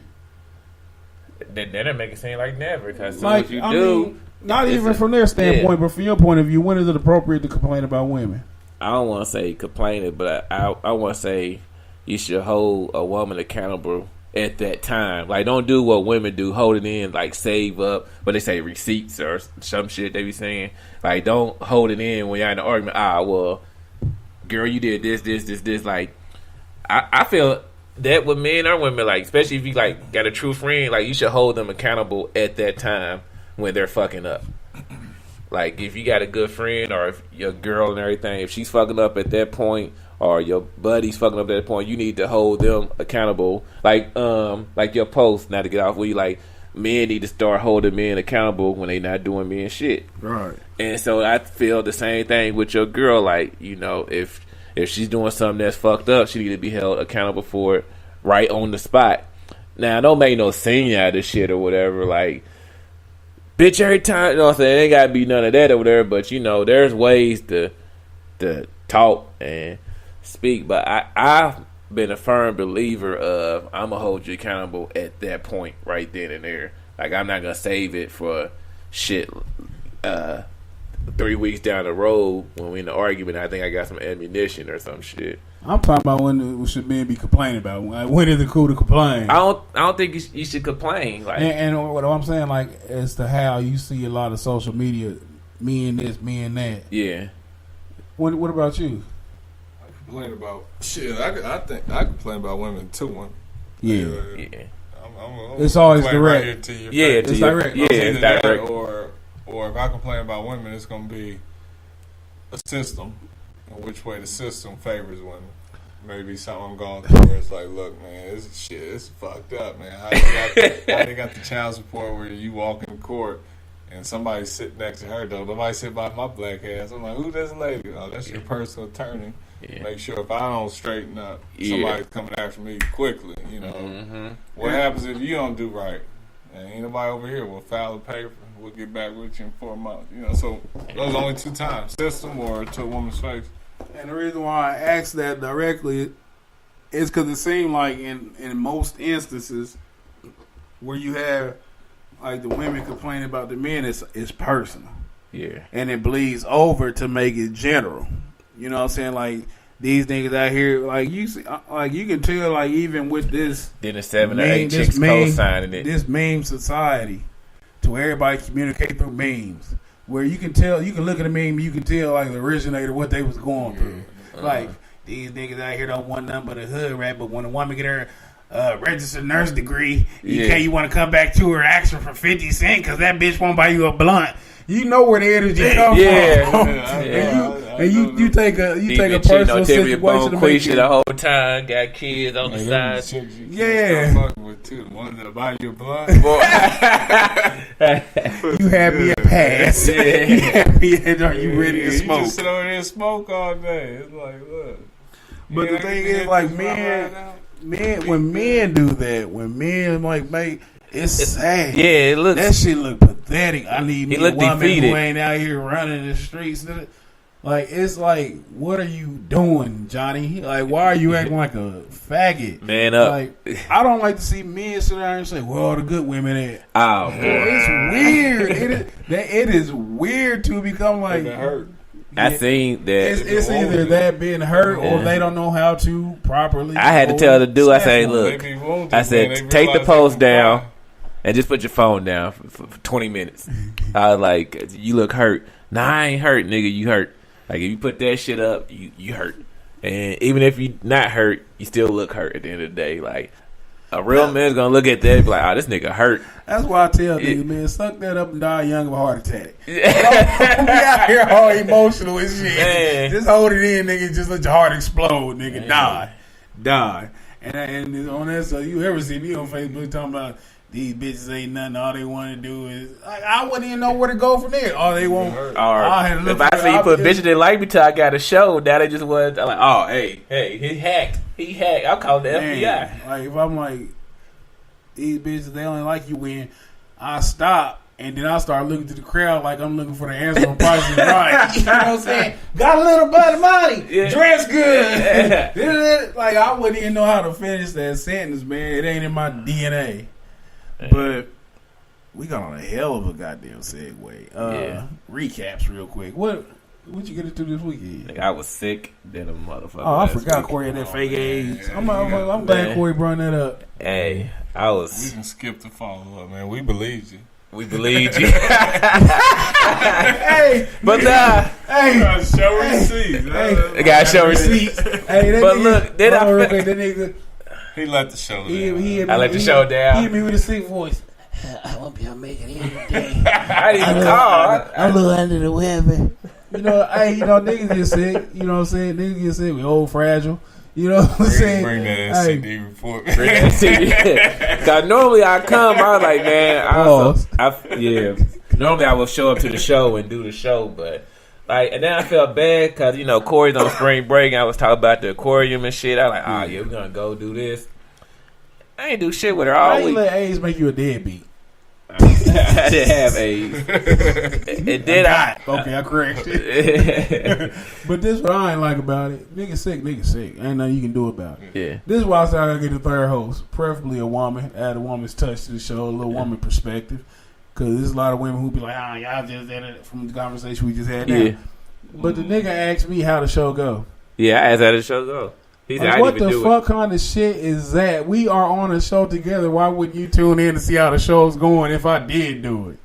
Then it make it seem like never. Because like you I do. mean, not even from their standpoint, but from your point of view, when is it appropriate to complain about women? I don't want to say complaining, but I want to say you should hold a woman accountable at that time. Like, don't do what women do, hold it in, like save up, but they say receipts or some shit they be saying. Like, don't hold it in when you're in an argument. Well, girl, you did this. Like, I feel that with men or women, like, especially if you like got a true friend, like you should hold them accountable at that time when they're fucking up. Like, if you got a good friend or if your girl and everything, if she's fucking up at that point or your buddy's fucking up at that point, you need to hold them accountable. Like your post, not to get off, where you like, men need to start holding men accountable when they not doing men shit. Right. And so I feel the same thing with your girl. Like, you know, if she's doing something that's fucked up, she need to be held accountable for it right on the spot. Now, don't make no scene out of this shit or whatever. Like, bitch, every time, you know what I'm saying? It ain't gotta be none of that over there, but you know, there's ways to talk and speak. But I've been a firm believer of I'm gonna hold you accountable at that point, right then and there. Like, I'm not gonna save it for shit 3 weeks down the road when we in an argument. I think I got some ammunition or some shit. I'm talking about when should men be complaining about. Like, when is it cool to complain? I don't think you should complain. Like, and what I'm saying, like, as to how you see a lot of social media, me and this, me and that. Yeah. What about you? I complain about shit. I think I complain about women too. Yeah. Yeah. It's always direct. Right here to your Yeah, face. It's direct. Yeah, it's Either direct. that or if I complain about women, it's gonna be a system, and which way the system favors women. Maybe something I'm going through where it's like, look, man, this shit, it's fucked up, man. How they got the child support where you walk in court and somebody sit next to her, though. Nobody sit by my black ass. I'm like, who this lady? Oh, that's your personal attorney. Yeah. Make sure if I don't straighten up, somebody's coming after me quickly, you know. Mm-hmm. What happens if you don't do right? And ain't nobody over here will file a paper. We'll get back with you in 4 months. You know, so those are only 2 times. System or to a woman's face. And the reason why I asked that directly it's because it seemed like in most instances where you have like the women complaining about the men, it's personal. Yeah. And it bleeds over to make it general. You know what I'm saying? Like these niggas out here, like you see, like you can tell, like even with this, then the 7 or 8 chicks co-signing it. This meme society, to where everybody communicate through memes, where you can tell, you can look at a meme, you can tell like the originator what they was going through. Like these niggas out here don't want nothing but a hood rat, but when a woman get her registered nurse degree, you want to come back to her asking for 50 cents because that bitch won't buy you a blunt. You know where the energy comes from. And you take a personal situation to make it the whole time. Got kids on the side. Yeah. Fucking with too. The one that buy you a blunt. You happy at pass. You happy and are you ready to smoke? You just sit over there and smoke all day. It's like, look. But the thing is, like, men, when men do that, when men like make, it's sad. Yeah, it looks. That shit look pathetic. I need me a woman defeated. who ain't out here running the streets. Like, it's like, what are you doing, Johnny? Like, why are you acting like a faggot? Man up. Like, I don't like to see men sit there and say, "Well, all the good women at." Oh, boy. It's weird. It is weird to become like. I think that it's either that being hurt or they don't know how to properly. I had to tell the dude, I say, look, I said, take the post down and just put your phone down for 20 minutes. I was like, you look hurt. Nah, I ain't hurt, nigga, you hurt. Like, if you put that shit up, you hurt. And even if you not hurt, you still look hurt at the end of the day. Like, a real man's gonna look at that and be like, oh, this nigga hurt. That's why I tell niggas, man, suck that up and die young of a heart attack. Don't be out here all emotional and shit. Man. Just hold it in, nigga. Just let your heart explode, nigga. Man. Die. And on that, so you ever see me on Facebook talking about these bitches ain't nothing. All they want to do is, like, I wouldn't even know where to go from there. All they want. If I see you put bitches that like me till I got a show, now they just was. I'm like, oh, hey, he hacked. I'll call the FBI. Like, if I'm like, these bitches, they only like you when I stop and then I start looking to the crowd like I'm looking for the answer on Price is Right. You know what I'm saying? Got a little bit of money. Yeah. Dress good. Yeah. Like, I wouldn't even know how to finish that sentence, man. It ain't in my DNA. But we got on a hell of a goddamn segue. Recaps real quick. What you get into this weekend? Like, I was sick than a motherfucker. Oh, I forgot Corey had that fake AIDS. I'm glad Corey brought that up. Hey, I was. We can skip the follow up, man. We believed you. We believed you. Hey, but hey, gotta show receipts. They gotta show receipts. Hey, but look, then that nigga. He let the show down. I let the show down. He hit me with a sick voice. I hope y'all make it in today. I didn't even call. I'm a little under the weather. Niggas get sick. You know what I'm saying? Niggas get sick. We old, fragile. You know what I'm saying? Bring that STD report. Cause normally I come, I was like, man, normally I will show up to the show and do the show, but like, and then I felt bad because Corey's on spring break. And I was talking about the aquarium and shit. I was like, we're gonna go do this. I ain't do shit with her all week. Let AIDS make you a deadbeat? I didn't have AIDS. It did. Okay, I corrected. But this is what I ain't like about it. Nigga sick. Ain't nothing you can do about it. Yeah. This is why I said I gotta get the third host, preferably a woman. Add a woman's touch to the show, a little woman perspective. Because there's a lot of women who be like, y'all just did it from the conversation we just had now. Yeah. But the nigga asked me how the show go. Yeah, I asked how the show go. He said, what the fuck kind of shit is that? We are on a show together. Why wouldn't you tune in to see how the show's going if I did do it?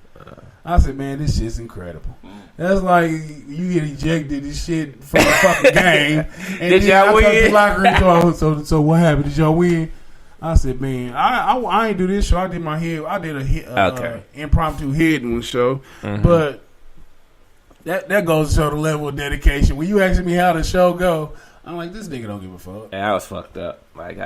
I said, man, this shit's incredible. That's like you get ejected and shit from the fucking game. And did y'all win? So what happened? Did y'all win? I said, man, I ain't do this show. I did a impromptu hidden show. Mm-hmm. But that goes to show the level of dedication. When you asking me how the show go, I'm like, this nigga don't give a fuck. And I was fucked up. Like,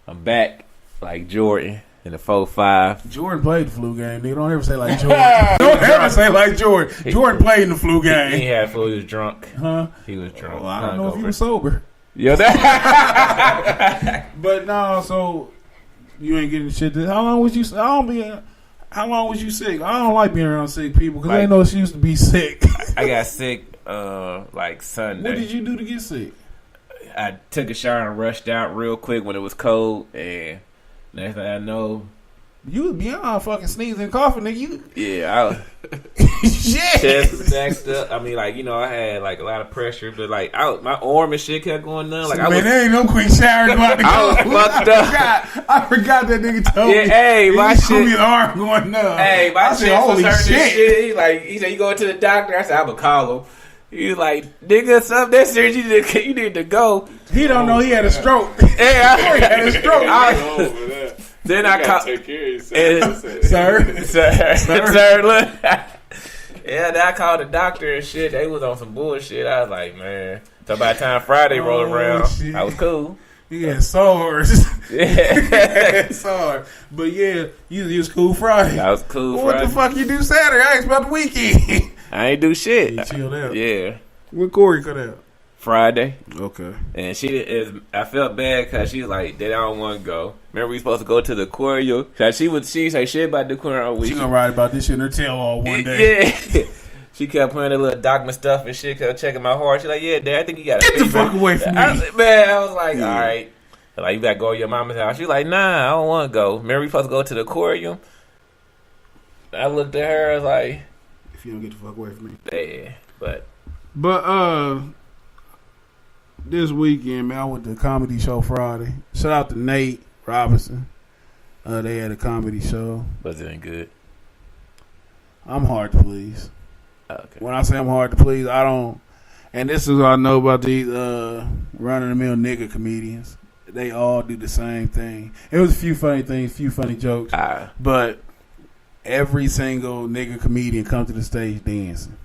I'm back like Jordan in the 4-5. Jordan played the flu game, nigga. Don't ever say like Jordan. Don't ever say like Jordan. Jordan played in the flu game. He had flu. He was drunk. Huh? He was drunk. Well, I don't know if he was sober. Yeah, But no, so you ain't getting shit. How long was you? How long was you sick? I don't like being around sick people because I didn't know she used to be sick. I got sick like Sunday. What did you do to get sick? I took a shower and rushed out real quick when it was cold, and next thing I know, You was beyond fucking sneezing and coughing, nigga. I Shit. chest was backed up. I mean, like, you know, I had like a lot of pressure, but like, my arm and shit kept going numb. Like, There ain't no quick shower about to go. I was fucked up. I forgot that nigga told me. Hey, my He told me shit. the arm going numb. Hey, my I chest said, was holy hurting and shit. shit. He said, you going to the doctor? I said, I'm gonna call him. He was like, nigga, something that serious, you need to go. He don't know he had a stroke. Hey, I had a stroke. Then You I gotta called. take care of yourself. Sir, look. Yeah, then I called the doctor and shit. They was on some bullshit. I was like, man. So by the time Friday rolled around, shit. I was cool. He had sores. Yeah. Sore. But yeah, you was cool Friday. I was cool Well, what Friday. the fuck you do Saturday? I expect the weekend. I ain't do shit. You chilled out. Yeah. When Corey cut out? Friday. Okay. And I felt bad because she was like, "Dad, I don't want to go." Remember, we supposed to go to the aquarium. Cause she say shit about the aquarium all week. She gonna write about this shit in her tail all one day. Yeah. She kept playing the little dogma stuff and shit. Kept checking my heart. She like, "Yeah, Dad, I think you got Get the fuck away from me. I was like, all right. Like, you gotta go to your mama's house. She like, nah, I don't want to go. Remember, we supposed to go to the aquarium. I looked at her. I was like, If you don't get the fuck away from me. yeah, but this weekend, man, I went to a comedy show Friday. Shout out to Nate Robinson. They had a comedy show. was it good? I'm hard to please. Okay. When I say I'm hard to please, I don't. And this is what I know about these run-of-the-mill nigga comedians. They all do the same thing. It was a few funny things, few funny jokes, but every single nigga comedian comes to the stage dancing.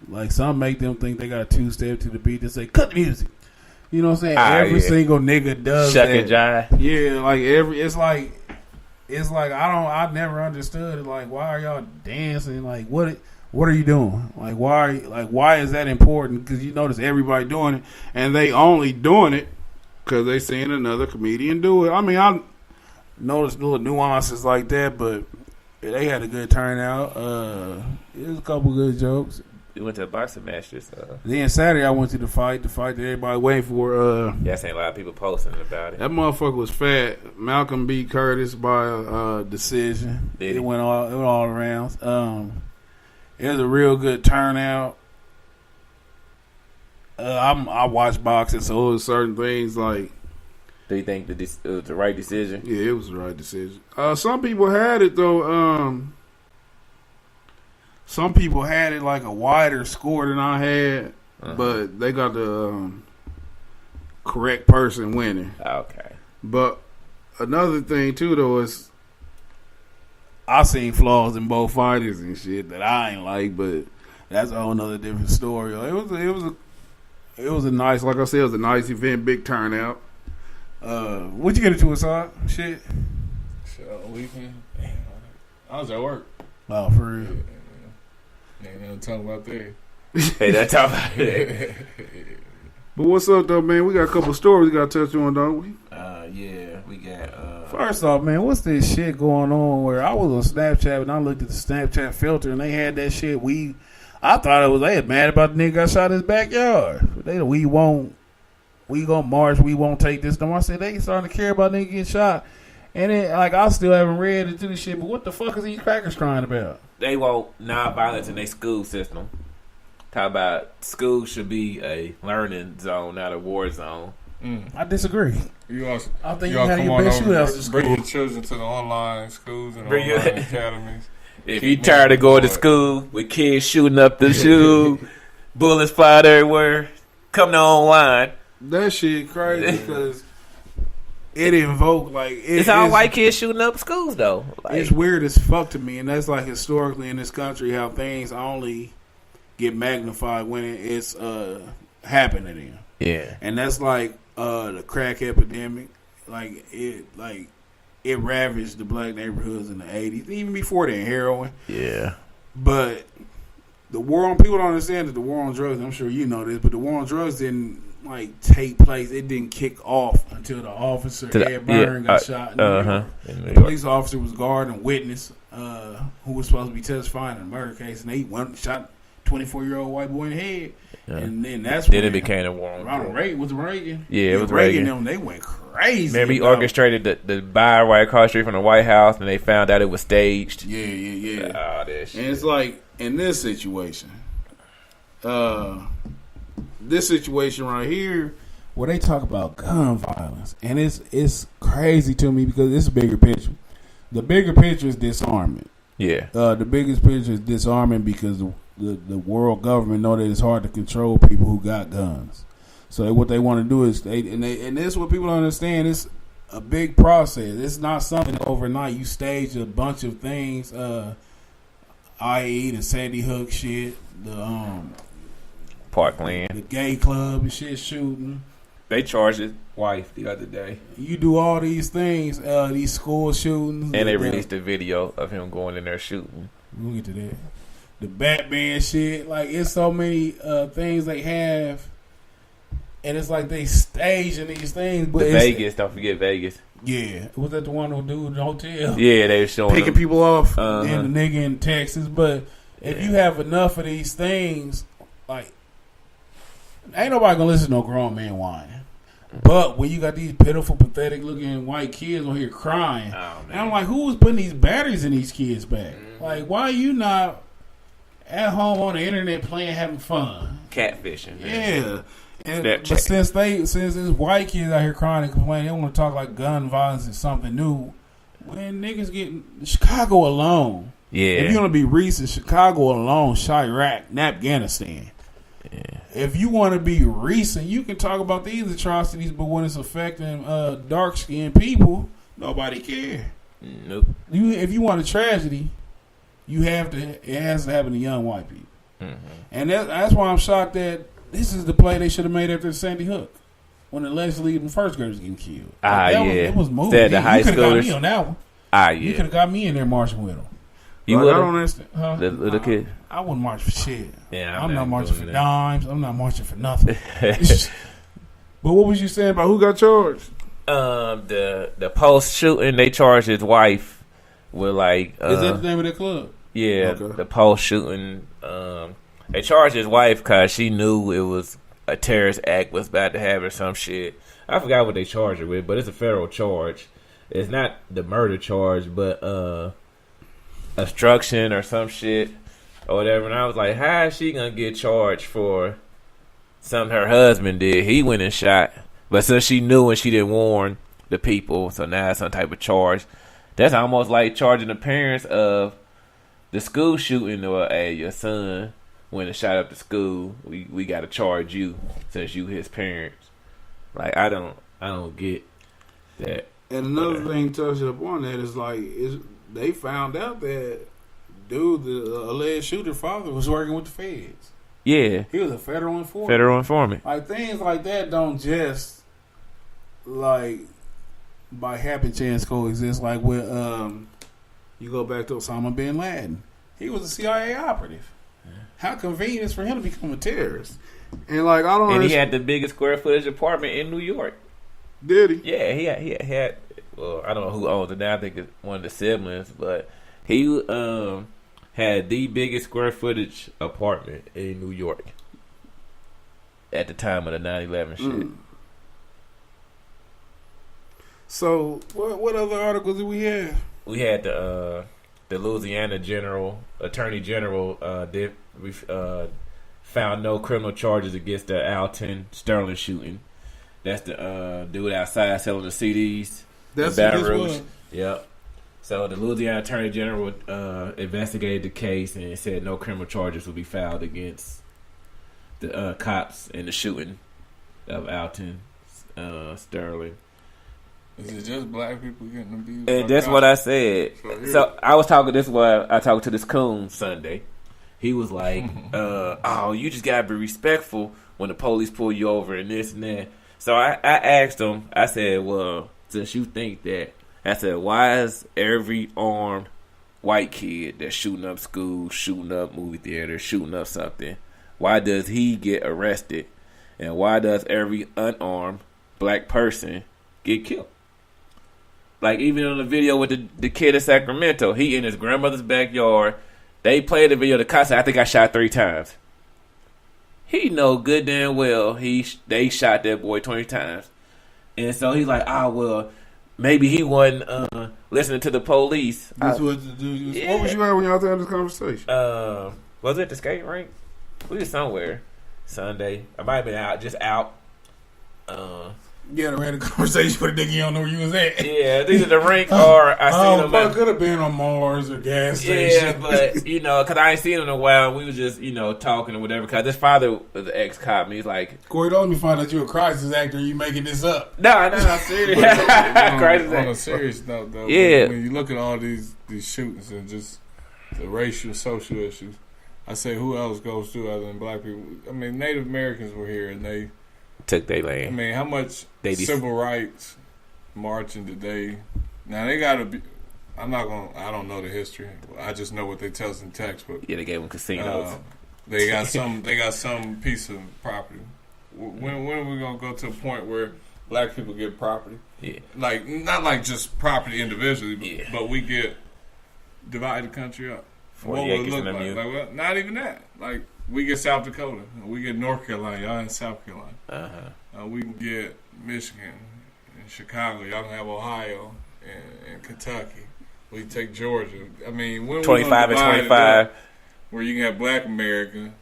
Like, some make them think they got a two-step to the beat. They say, "Cut the music." You know what I'm saying? Every single nigga does Shuck that. and jive. Yeah, like it's like I never understood it. Like, why are y'all dancing? Like, what are you doing? Like, why is that important? Because you notice everybody doing it, and they only doing it because they seeing another comedian do it. I mean, I noticed little nuances like that, but they had a good turnout. It was a couple good jokes. We went to a boxing match this. Then Saturday I went to the fight that everybody waiting for. Yeah, I seen a lot of people posting about it. That motherfucker was fat. Malcolm beat Curtis by a decision. Did he? It went all around. It was a real good turnout. I watch boxing, so it was certain things like. Do you think it was the right decision? Yeah, it was the right decision. Some people had it though. Some people had it like a wider score than I had, but they got the correct person winning. Okay. But another thing too, though, is I seen flaws in both fighters and shit that I ain't like, but that's a whole nother different story. It was a nice, like I said, it was a nice event, big turnout. What'd you get into, Asad? Shit. Weekend. I was at work. Oh, for real. Ain't nothing to talk about that. Hey, that's how about it. But what's up, though, man? We got a couple stories we got to touch on, don't we? Yeah, we got. First off, man, what's this shit going on where I was on Snapchat and I looked at the Snapchat filter and they had that shit. I thought it was they had mad about the nigga got shot in his backyard. We gonna march, we won't take this. I said they starting to care about nigga getting shot. And then, like, I still haven't read into this shit, but what the fuck is these crackers crying about? They want non-violence in their school system. Talk about school should be a learning zone, not a war zone. I disagree. I think you all have come your on best over, shootouts to bring school. your children to the online schools and Bring your- online academies. If you tired of going to school with kids shooting up the shoe, bullets flying everywhere, come to online. That shit crazy because it invoked, like... It's all white kids shooting up schools, though. Like, It's weird as fuck to me, and that's like historically in this country how things only get magnified when it's happening in. yeah. And that's like the crack epidemic. It ravaged the black neighborhoods in the 80s, even before that, heroin. Yeah. But the war on, people don't understand that the war on drugs, I'm sure you know this, but the war on drugs didn't like take place. It didn't kick off until the officer, Ed Byrne, got shot in New York. The police officer was guarding a witness who was supposed to be testifying in a murder case, and they went and shot 24-year-old white boy in the head. Yeah. And then that's Then when it became a war. Ronald Reagan was Reagan. Yeah, it was Reagan. Them, they went crazy. Remember, he orchestrated the buy right across the street from the White House, and they found out it was staged. Yeah. Oh, that shit. And it's like in this situation right here, where they talk about gun violence, and it's crazy to me because it's a bigger picture. The bigger picture is disarmament. Yeah. The biggest picture is disarmament because the world government know that it's hard to control people who got guns. So what they want to do is and this is what people don't understand. It's a big process. It's not something overnight. You stage a bunch of things, i.e. the Sandy Hook shit, the Parkland, the gay club and shit shooting. They charged his wife the other day. You do all these things, these school shootings, And they released a video of him going in there shooting. We'll get to that. The Batman shit, like it's so many things they have, and it's like they staging these things. But Vegas, don't forget Vegas. Yeah, was that the one who do in the hotel? Yeah, they were showing picking people off, uh-huh. and the nigga in Texas. But if you have enough of these things, like ain't nobody gonna listen to no grown man whine. But when you got these pitiful, pathetic looking white kids on here crying, and I'm like, who's putting these batteries in these kids' back? Like, why are you not at home on the internet playing, having fun, catfishing? Yeah. But since this white kids out here crying and complaining, they want to talk like gun violence is something new. When niggas get Chicago alone, if you want to be recent, Chicago alone shot Iraq and Afghanistan. Yeah. If you want to be recent, you can talk about these atrocities, but when it's affecting dark skinned people, nobody care. Nope. If you want a tragedy, it has to happen to young white people, and that's why I'm shocked that this is the play they should have made after Sandy Hook when the legislative and first graders getting killed. It was moving. You could have got me on that one. You could have got me in there marching with them. You would? I don't understand. Huh? The little kid. I wouldn't march for shit. Yeah, I'm not marching for dimes. I'm not marching for nothing. But what was you saying about who got charged? The post shooting, they charged his wife with like. Is that the name of the club? Yeah, okay. The post shooting. They charged his wife because she knew it was a terrorist act was about to happen or some shit. I forgot what they charged her with, but it's a federal charge. It's not the murder charge, but obstruction or some shit or whatever. And I was like, how is she gonna get charged for something her husband did? He went and shot, but since she knew and she didn't warn the people, so now it's some type of charge. That's almost like charging the parents of the school shooting, or hey, your son went and shot up the school. We got to charge you since you his parents. Like I don't get that. And another thing touched up on that is like they found out that dude, the alleged shooter father, was working with the feds. Yeah, he was a federal informant. Federal informant. Like things like that don't just like by happen chance coexist. Like with you go back to Osama bin Laden, he was a CIA operative. How convenient is for him to become a terrorist? And like I don't. And he had the biggest square footage apartment in New York. Did he? Yeah, he had. Well, I don't know who owns it now. I think it's one of the siblings, but he had the biggest square footage apartment in New York at the time of the 9/11 shit. So what other articles do we have? We had the Louisiana Attorney General found no criminal charges against the Alton Sterling shooting. That's the dude outside selling the CDs. That's Baton Rouge. Yep. So the Louisiana Attorney General investigated the case and said no criminal charges will be filed against the cops in the shooting of Alton Sterling. Is it just black people getting abused? And that's what I said. So I was talking. This is why I talked to this coon Sunday. He was like, "Oh, you just gotta be respectful when the police pull you over and this and that." So I asked him. I said, "Well, since you think that," I said, "Why is every armed white kid that's shooting up schools, shooting up movie theaters, shooting up something, why does he get arrested, and why does every unarmed black person get killed?" Like even on the video with the kid in Sacramento, he in his grandmother's backyard They played the video of the concert. I think I shot 3 times. He know good damn well they shot that boy 20 times. And so he's like, well, maybe he wasn't listening to the police. What was you at when y'all had this conversation? Was it the skate rink? We was somewhere Sunday. I might have been just out. Yeah, I had a conversation with a nigga. You don't know where you was at. Yeah, either the rink or I seen him. I could have been on Mars or gas station. Yeah, but because I ain't seen him in a while. We was just talking or whatever. Because his father was an ex-cop. And he's like, Corey, don't let me find out you're a crisis actor. You making this up? No, I'm serious. On a serious note, though, yeah. When you look at all these shootings and just the racial, social issues, I say who else goes through other than black people? I mean, Native Americans were here and they took their land. I mean, how much civil rights marching did they? Now they gotta be. I don't know the history. I just know what they tell us in textbook. Yeah, they gave them casinos. They got some. They got some piece of property. When are we gonna go to a point where black people get property? Yeah, like not like just property individually, but we get divide the country up. What would it look like? Well, not even that. Like we get South Dakota, we get North Carolina, y'all in South Carolina. We can get Michigan and Chicago. Y'all can have Ohio and Kentucky. We take Georgia. I mean, when 25 and 25, where you can have Black America,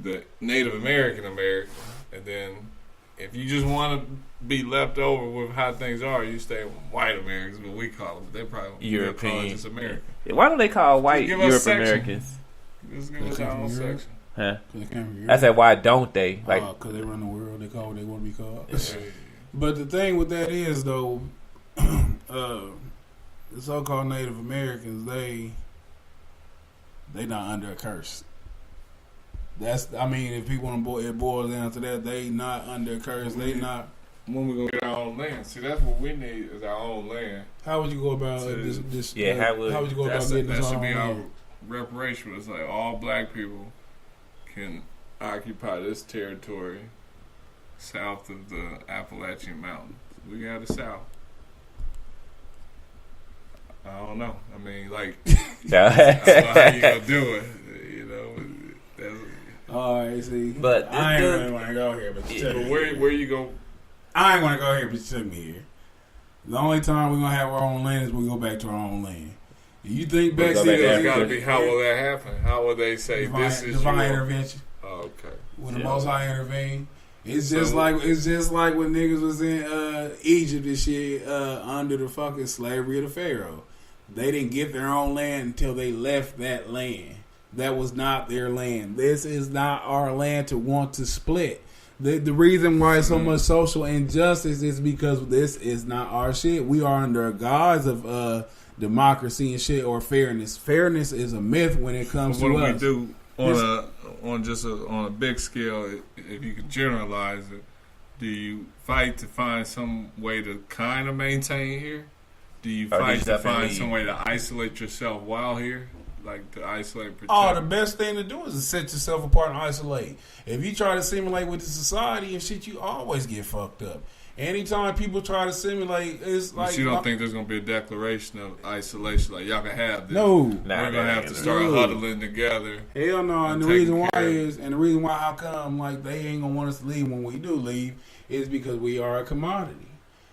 the Native American, and then if you just want to be left over with how things are, you stay with white Americans, what we call them. They probably European. Call it just American. Why don't they call white Europe Americans? Just give us our own section. Huh? I said, why don't they? Like, because they run the world. They call what they want to be called. But the thing with that is, though, the so-called Native Americans, they not under a curse. If people want to it boils down to that, they not under a curse. They not. When we gonna get our own land? See, that's what we need is our own land. How would you go about this? Yeah, how would you go about getting this that should own be our land? reparation. It's like all black people can occupy this territory south of the Appalachian Mountains. We got the South. I don't know. I mean, like, I don't know how you gonna do it. All right, see, but I ain't really want to go here. But where you go? I ain't want to go here, but you took me here. The only time we're gonna have our own land is when we go back to our own land. You think back to it's got to be. How will that happen? How will they say this is divine intervention? Oh, okay. When the Most High intervene, it's just like when niggas was in Egypt and shit under the fucking slavery of the Pharaoh. They didn't get their own land until they left that land. That was not their land. This is not our land to want to split. The reason why so much social injustice is because this is not our shit. We are under a guise of democracy and shit, or fairness. Fairness is a myth when it comes to us. What do we do on a big scale? If you could generalize it, do you fight to find some way to kind of maintain here? Do you fight to find some way to isolate yourself while here? Like to isolate, protect? Oh, the best thing to do is to set yourself apart and isolate. If you try to simulate with the society and shit, you always get fucked up. Anytime people try to simulate, it's like... But you don't think there's going to be a declaration of isolation? Like, y'all can have this. No. We're going to have to start huddling together. Hell no. And the reason why how come, like, they ain't going to want us to leave when we do leave is because we are a commodity.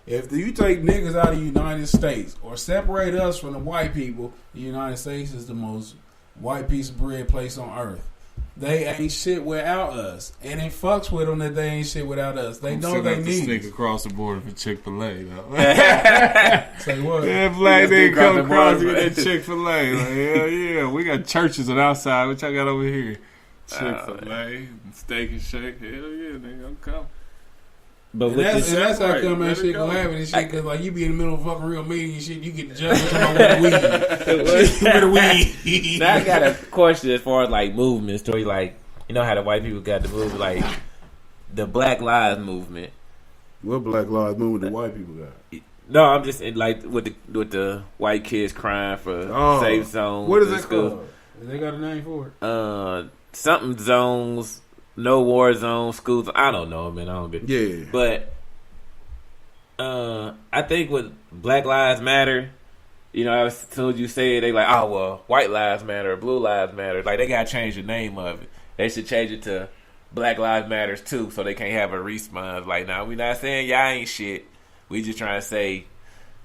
If you take niggas out of the United States or separate us from the white people, the United States is the most white piece of bread place on earth. They ain't shit without us, and it fucks with them that they ain't shit without us. They know they need sneak across the border for Chick-fil-A. Though. Say what? Yeah, black nigga come across with that Chick-fil-A. Like, hell yeah, we got churches on our side. What y'all got over here? Chick-fil-A, Steak and Shake. Hell yeah, nigga, I'm coming. But that's how come that shit gonna happen and shit. Cause like you be in the middle of a fucking real meeting and shit, you get the judge with the weed. Now I got a question as far as like movements. Story like how the white people got to move like the Black Lives Movement. What Black Lives Movement the white people got? No, I'm just like with the white kids crying for safe zones. What is that called? They got a name for it? Something zones. No war zone schools. I don't know, man. I don't get. Yeah. But I think with Black Lives Matter, You know, as soon as you say it, they like, oh well, white lives matter, or blue lives matter. Like they gotta change the name of it. They should change it to Black Lives Matters too, so they can't have a response. Like, nah, we not saying y'all ain't shit. We just trying to say,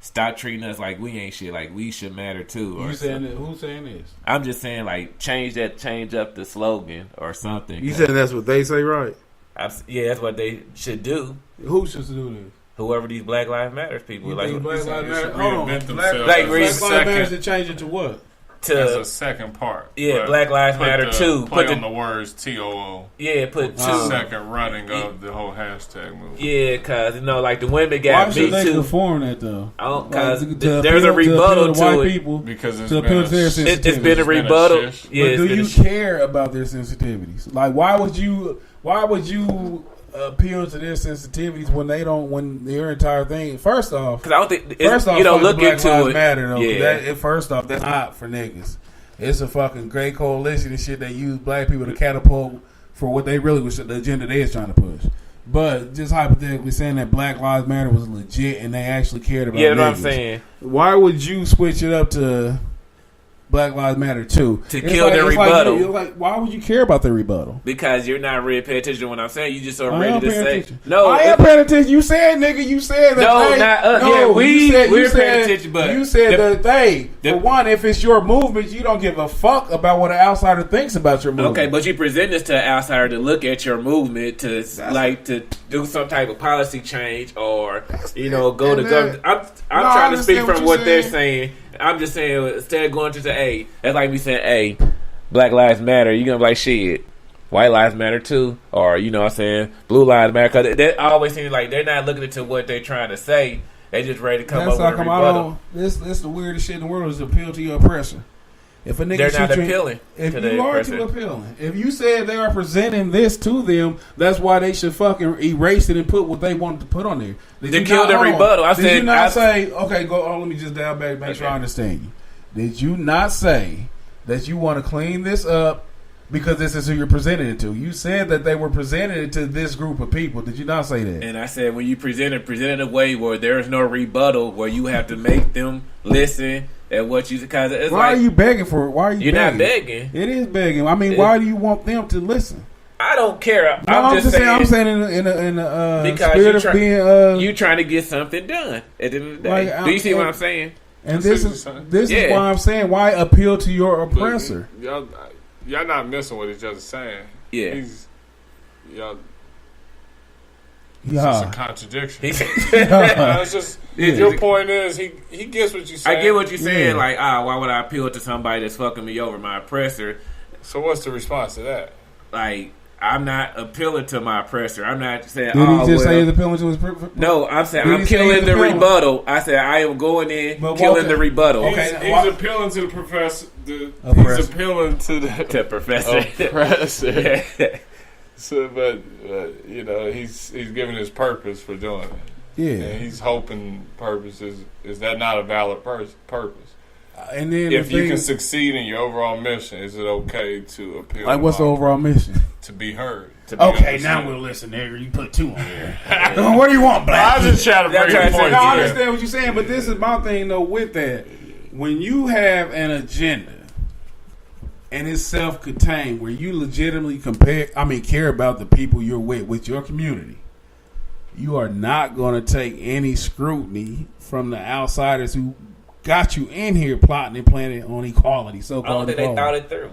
stop treating us like we ain't shit. Like we should matter too. Or you saying that, who's saying this? I'm just saying, like, change up the slogan or something. You said that's what they say, right? Yeah, that's what they should do. Who should do this? Whoever these Black Lives Matters people, You like think Black Lives Matter. Reinvent Hold on, themselves Black as a Lives Matter second- to change it to what? As a to second part. Yeah, But Black Lives put Matter the- too. Play Put on the- the words TOO. yeah, put two. Second running of the whole hashtag movement. Yeah, cause you know, like the women Why got me should they too. conform that though? Cause Like, there's a rebuttal to white to it. people Because it's to appeal to their been sensitivities. It's been a It's been a rebuttal. shish. Yeah, But it's do been a you sh- care about their sensitivities? Like, why would you appeal to their sensitivities when they don't? When their entire thing. First off, Cause I don't think first off, you don't fuck look Black into Lives it. Matter, though. Yeah. First off, that's not for niggas. It's a fucking great coalition and shit. They use black people to catapult for what they really was the agenda they is trying to push. But just hypothetically saying that Black Lives Matter was legit and they actually cared about. Yeah, that's niggas, what I'm saying. Why would you switch it up to Black Lives Matter too? To kill the rebuttal. Like, why would you care about the rebuttal? Because you're not really paying attention to what I'm saying. You just so I ready am to paying say attention. no. I am paying attention. You said, nigga. You said that. No, they, not us. no. Yeah, we're you paying attention, but you said that they. the- For one, if it's your movement, you don't give a fuck about what an outsider thinks about your movement. Okay, but you present this to an outsider to look at your movement to to do some type of policy change or go to and government. I'm No, I trying to speak understand what from you're what they're saying. saying. I'm just saying instead of going to the A, that's like me saying, "Hey, Black Lives Matter." You're gonna be like, "Shit, White Lives Matter too," or what I'm saying, Blue Lives Matter. Because they always seem like they're not looking into what they're trying to say. They just ready to come That's up how with a come I rebuttal. don't. This the weirdest shit in the world is to appeal to your oppressor. If a nigga They're not shoot you- appealing If to you the are oppressor. too appealing, if you said they are presenting this to them, that's why they should fucking erase it and put what they wanted to put on there. Did To you kill not- the hold on. rebuttal. I Did said- you not I- say okay? Go. Oh, let me just dial back, make sure I Okay. understand you. Did you not say that you want to clean this up because this is who you're presenting it to? You said that they were presenting it to this group of people. Did you not say that? And I said, when you present it in a way where there is no rebuttal, where you have to make them listen at what you, because it's Why like are you begging for it? Why are you? you're not begging? begging. It is begging. I mean, why do you want them to listen? I don't care. No, I'm just saying, I'm saying in a because spirit you of being you trying to get something done at the end of the day. Like, Do you see what I'm- I'm saying? and I this see is what you're this is Yeah. why I'm saying why appeal to your oppressor. Look, y'all not missing what each other's saying. Yeah. Y'all. It's just a Yeah, contradiction. He said- It's just Yeah. your point is he gets what you saying. I get what you're saying. Yeah. Like, why would I appeal to somebody that's fucking me over, my oppressor? So what's the response to that? Like, I'm not appealing to my oppressor. I'm not saying, did he just well, say he's appealing to his? no, I'm saying Did I'm he say killing he's the appealing? rebuttal. I said I am going in, But killing Walter- the rebuttal. Okay. He's why- appealing to the professor. Oppressor. He's appealing to the To professor. oppressor. So, but he's giving his purpose for doing it. Yeah, And he's hoping purpose is that not a valid purpose? and then If the you thing can is, succeed in your overall mission, is it okay to appeal? like, what's the to overall mission? to be heard? To be Okay, understood. now we'll listen, nigga. You put two on there. What do you want, Black? I just trying to Yeah, bring I'm a trying to point say- No, I here. understand what you're saying, but this is my thing though. With that, when you have an agenda and it's self-contained, where you legitimately care about the people you're with your community, you are not going to take any scrutiny from the outsiders who got you in here plotting and planning on equality. I don't So-called think they equality. thought it through.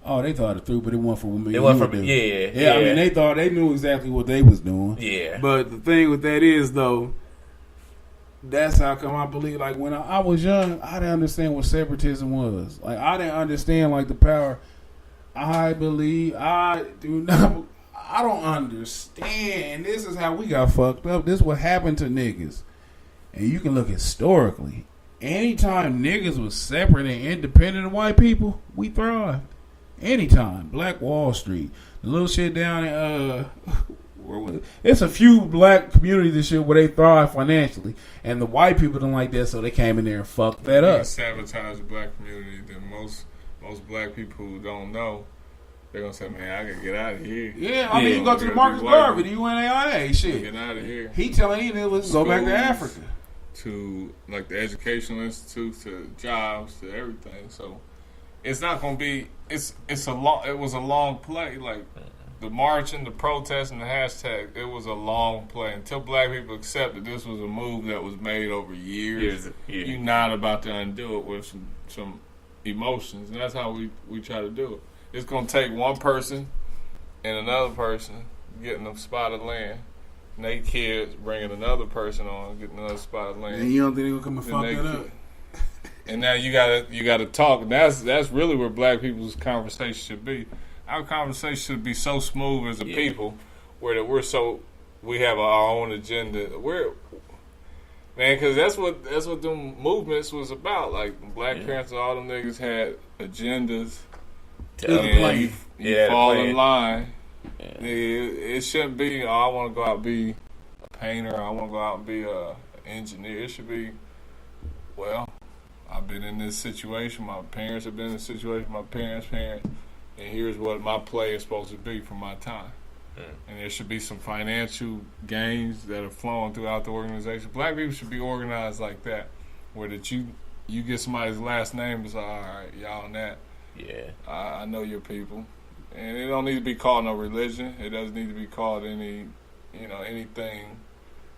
Oh, they thought it through, but it wasn't for me. It wasn't you for do. me. Yeah. I mean, they knew exactly what they was doing. Yeah. But the thing with that is, though, that's how come I believe. Like when I was young, I didn't understand what separatism was. Like I didn't understand like the power. I believe I do not. I don't understand. This is how we got fucked up. This is what happened to niggas, and you can look historically. Anytime niggas was separate and independent of white people, we thrived. Anytime. Black Wall Street, the little shit down in where was it? It's a few black communities and shit where they thrive financially, and the white people don't like that, so they came in there and fucked that You up. sabotage the black community. Then most black people who don't know, they're gonna say, "Man, I gotta get out of here. Yeah, I mean, Yeah. you go to the Marcus Garvey, the UNAIA shit. Get out of here." He telling you, let's go back to Schools. Africa. to like the educational institutes, to jobs, to everything. So it's not going to be. It's a long. It was a long play. Like the marching, the protest, and the hashtag. It was a long play until black people accepted this was a move that was made over years. Yeah. You're not about to undo it with some emotions, and that's how we try to do it. It's going to take one person and another person getting a spot of land. And they kids bringing another person on, getting another spot of land. And you don't think they're gonna come and fuck it up? And now you gotta talk. And that's really where black people's conversation should be. Our conversation should be so smooth as a people, where we have our own agenda. Because that's what them movements was about. Like Black Panther, all them niggas had agendas. You fall in line. Yeah. It shouldn't be, I want to go out and be a painter, I want to go out and be an engineer. It should be, well, I've been in this situation, my parents have been in this situation, my parents' parents, and here's what my play is supposed to be for my time. And there should be some financial gains that are flowing throughout the organization. Black people should be organized like that, where that you get somebody's last name, it's like, all right, y'all on that. Yeah. I know your people. And it don't need to be called no religion. It doesn't need to be called anything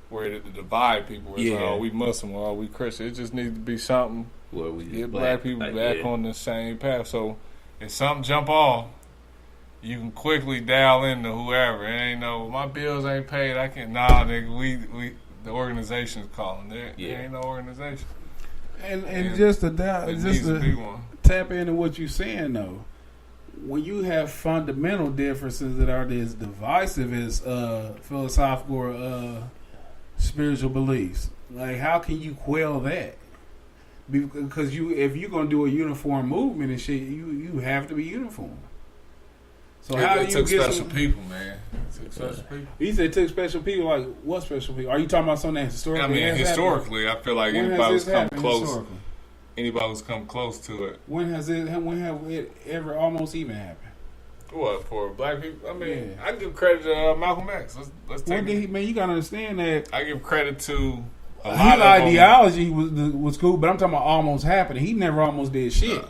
where it divide people. Where it's like, oh, we Muslim or we Christian. It just needs to be something where we get black people back on the same path. So if something jump off, you can quickly dial into whoever. It ain't no, my bills ain't paid. I can't. Nah, nigga, we the organization's calling. There ain't no organization. And just to tap into what you're saying though. When you have fundamental differences that are as divisive as philosophical or spiritual beliefs, like how can you quell that? Because if you're gonna do a uniform movement and shit, you have to be uniform. So how do you took get special people, man? It took special people. You said it took special people. Like what special people? Are you talking about something that historically? I mean, historically, I feel like anybody who's come close. Anybody who's come close to it. When have it ever almost even happened? What, for black people? I mean, I give credit to Malcolm X. Let's take it. Man, you gotta understand that. I give credit to his ideology was cool, but I'm talking about almost happening. He never almost did shit.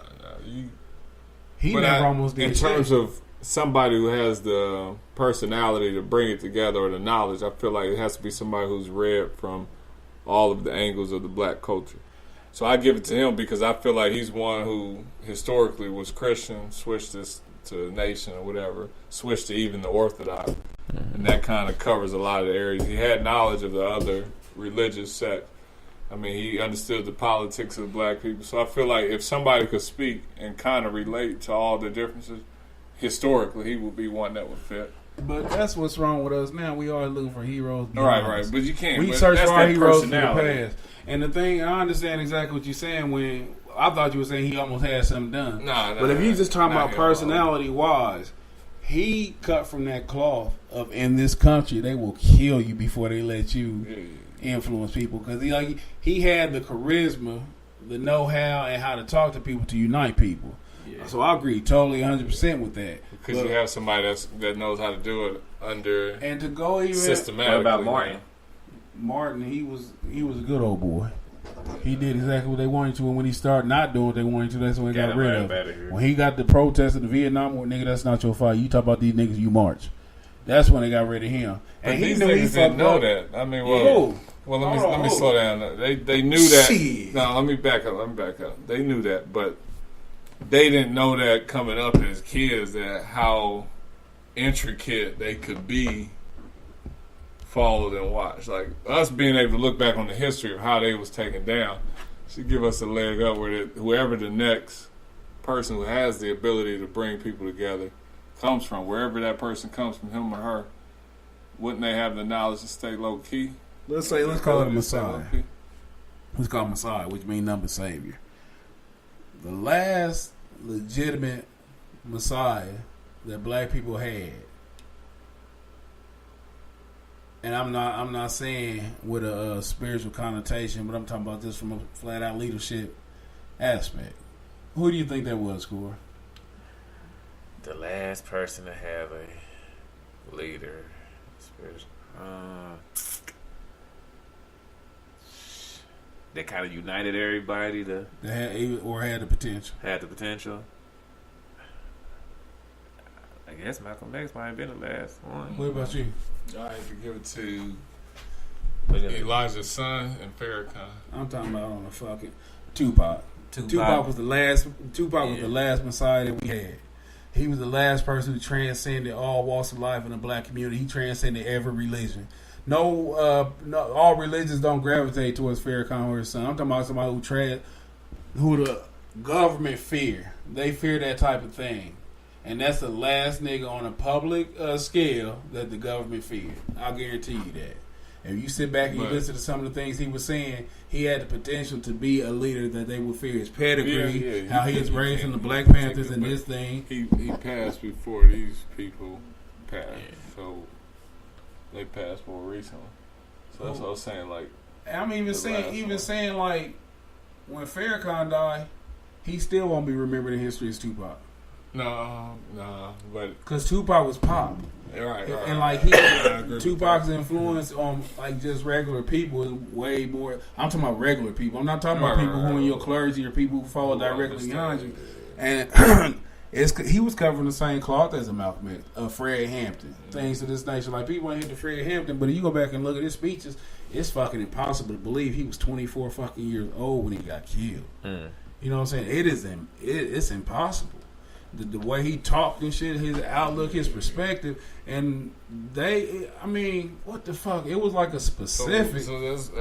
He never almost did shit. In terms of somebody who has the personality to bring it together or the knowledge, I feel like it has to be somebody who's read from all of the angles of the black culture. So I give it to him because I feel like he's one who historically was Christian, switched this to nation or whatever, switched to even the Orthodox. And that kind of covers a lot of the areas. He had knowledge of the other religious sect. I mean, he understood the politics of black people. So I feel like if somebody could speak and kind of relate to all the differences, historically, he would be one that would fit. But that's what's wrong with us now. We always looking for heroes. Right. But you can't. We search for our heroes from the past. And the thing, I understand exactly what you're saying when I thought you were saying he almost had something done. But if you just talking about personality-wise, he cut from that cloth of in this country, they will kill you before they let you influence people. Because he had the charisma, the know-how, and how to talk to people to unite people. Yeah. So I agree totally 100% with that. Because you have somebody that knows how to do it under and to go even systematically. What about Martin? Martin, he was a good old boy. He did exactly what they wanted to, and when he started not doing what they wanted to, that's when he got rid of it. When he got the protest in the Vietnam War, nigga, that's not your fight. You talk about these niggas, you march. That's when they got rid of him. And these niggas didn't know that. I mean, let me slow down. They knew that. Shit. No, let me back up. They knew that, but they didn't know that coming up as kids that how intricate they could be followed and watched. Like us being able to look back on the history of how they was taken down should give us a leg up where whoever the next person who has the ability to bring people together comes from, wherever that person comes from, him or her, wouldn't they have the knowledge to stay low key? Let's call it a Messiah. Let's call it Messiah, which means number savior. The last legitimate Messiah that black people had, and I'm not saying with a spiritual connotation, but I'm talking about this from a flat out leadership aspect. Who do you think that was, Core? The last person to have a leader, spiritual. that kind of united everybody to That had the potential. had the potential. I guess Malcolm X might have been the last one. What about you? I have to give it to Look at it. Elijah's son and Farrakhan. I'm talking about on the fucking Tupac. Tupac was the last. Tupac was the last Messiah that we had. He was the last person who transcended all walks of life in the black community. He transcended every religion. No, all religions don't gravitate towards Farrakhan or his son. I'm talking about somebody who the government fear. They fear that type of thing, and that's the last nigga on a public scale that the government feared. I'll guarantee you that. If you sit back and you listen to some of the things he was saying, he had the potential to be a leader that they would fear. His pedigree, how he was raised in the Black Panthers and this thing. He passed before these people passed, so they passed more recently. So that's what I was saying. Like, I'm even saying like when Farrakhan died, he still won't be remembered in history as Tupac. No, but because Tupac was pop. Right. And like Tupac's influence on like just regular people is way more. I'm talking about regular people. I'm not talking about people who are in your clergy or people who follow directly behind you. And he was covering the same cloth as a Malcolm X, Fred Hampton, things of this nature. Like people ain't hit the Fred Hampton, but if you go back and look at his speeches, it's fucking impossible to believe he was 24 fucking years old when he got killed. You know what I'm saying? It's impossible. The way he talked and shit, his outlook, his perspective, and what the fuck? It was like a specific. So that's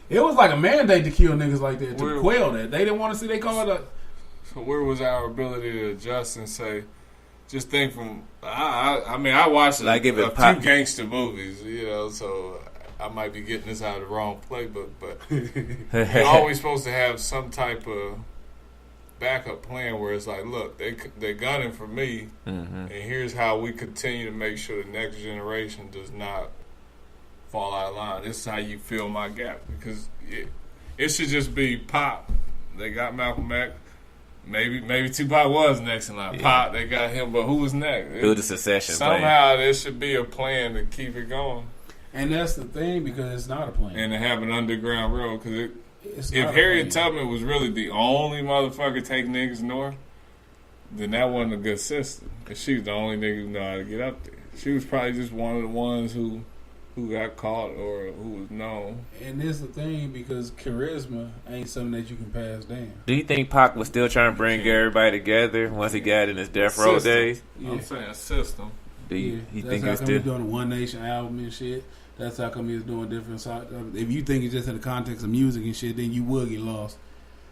it was like a mandate to kill niggas like that, to quell that. They didn't want to see. They called it. So where was our ability to adjust and say? Just think from. I watched a few gangster movies, so I might be getting this out of the wrong playbook, but you're always supposed to have some type of backup plan where it's like, look, they're gunning for me, and here's how we continue to make sure the next generation does not fall out of line. This is how you fill my gap, because it should just be Pop. They got Malcolm X. Maybe Tupac was next in line. Pop, they got him, but who was next? Build a succession somehow there should be a plan to keep it going. And that's the thing, because it's not a plan. And to have an underground road, because if Harriet Tubman was really the only motherfucker taking niggas north, then that wasn't a good system. Because she was the only nigga who know how to get up there. She was probably just one of the ones who got caught or who was known. And this is the thing, because charisma ain't something that you can pass down. Do you think Pac was still trying to bring everybody together once he got in his death row days? Yeah. I'm saying system. Do you think that's he how was come he's doing a One Nation album and shit. That's how come he's doing different sides. If you think it's just in the context of music and shit, then you will get lost.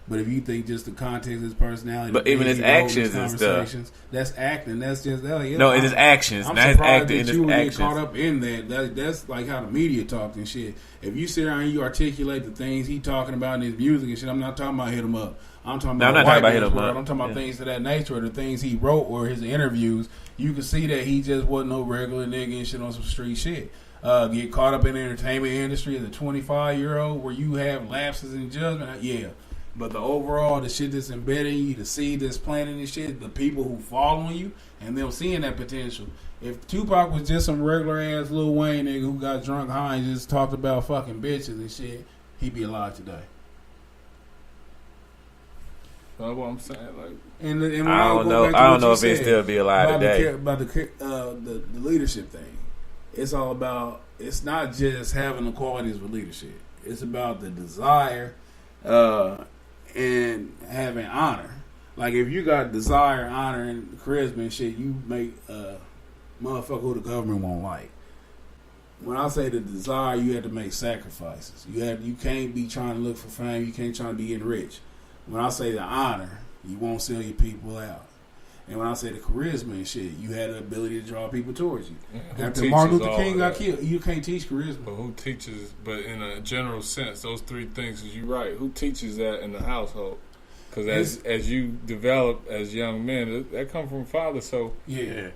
But if you think just the context of his personality, but even his actions and stuff, that's acting. That's just no, in his actions. I'm not surprised his acting, that you would actions. get caught up in that. That's like how the media talked and shit. If you sit around and you articulate the things he talking about in his music and shit, I'm not talking about Hit 'Em Up. I'm talking about Hit 'Em Up. I'm talking about things of that nature, or the things he wrote or his interviews. You can see that he just wasn't no regular nigga and shit on some street shit. Get caught up in the entertainment industry as a 25-year-old where you have lapses in judgment, but the overall, the shit that's embedded in you, the seed that's planted and shit, the people who following you and them seeing that potential. If Tupac was just some regular ass Lil Wayne nigga who got drunk high and just talked about fucking bitches and shit, he'd be alive today. That's what I'm saying. Like, and I don't know if he'd still be alive today. About the leadership thing. It's all about, it's not just having the qualities of leadership. It's about the desire and having honor. Like, if you got desire, honor, and charisma and shit, you make a motherfucker who the government won't like. When I say the desire, you have to make sacrifices. You can't be trying to look for fame. You can't try to be getting rich. When I say the honor, you won't sell your people out. And when I say the charisma and shit, you had the ability to draw people towards you. After Martin Luther King got killed, you can't teach charisma. But who teaches? But in a general sense, those three things, is you right. Who teaches that in the household? Because as you develop as young men, that come from father. So yeah.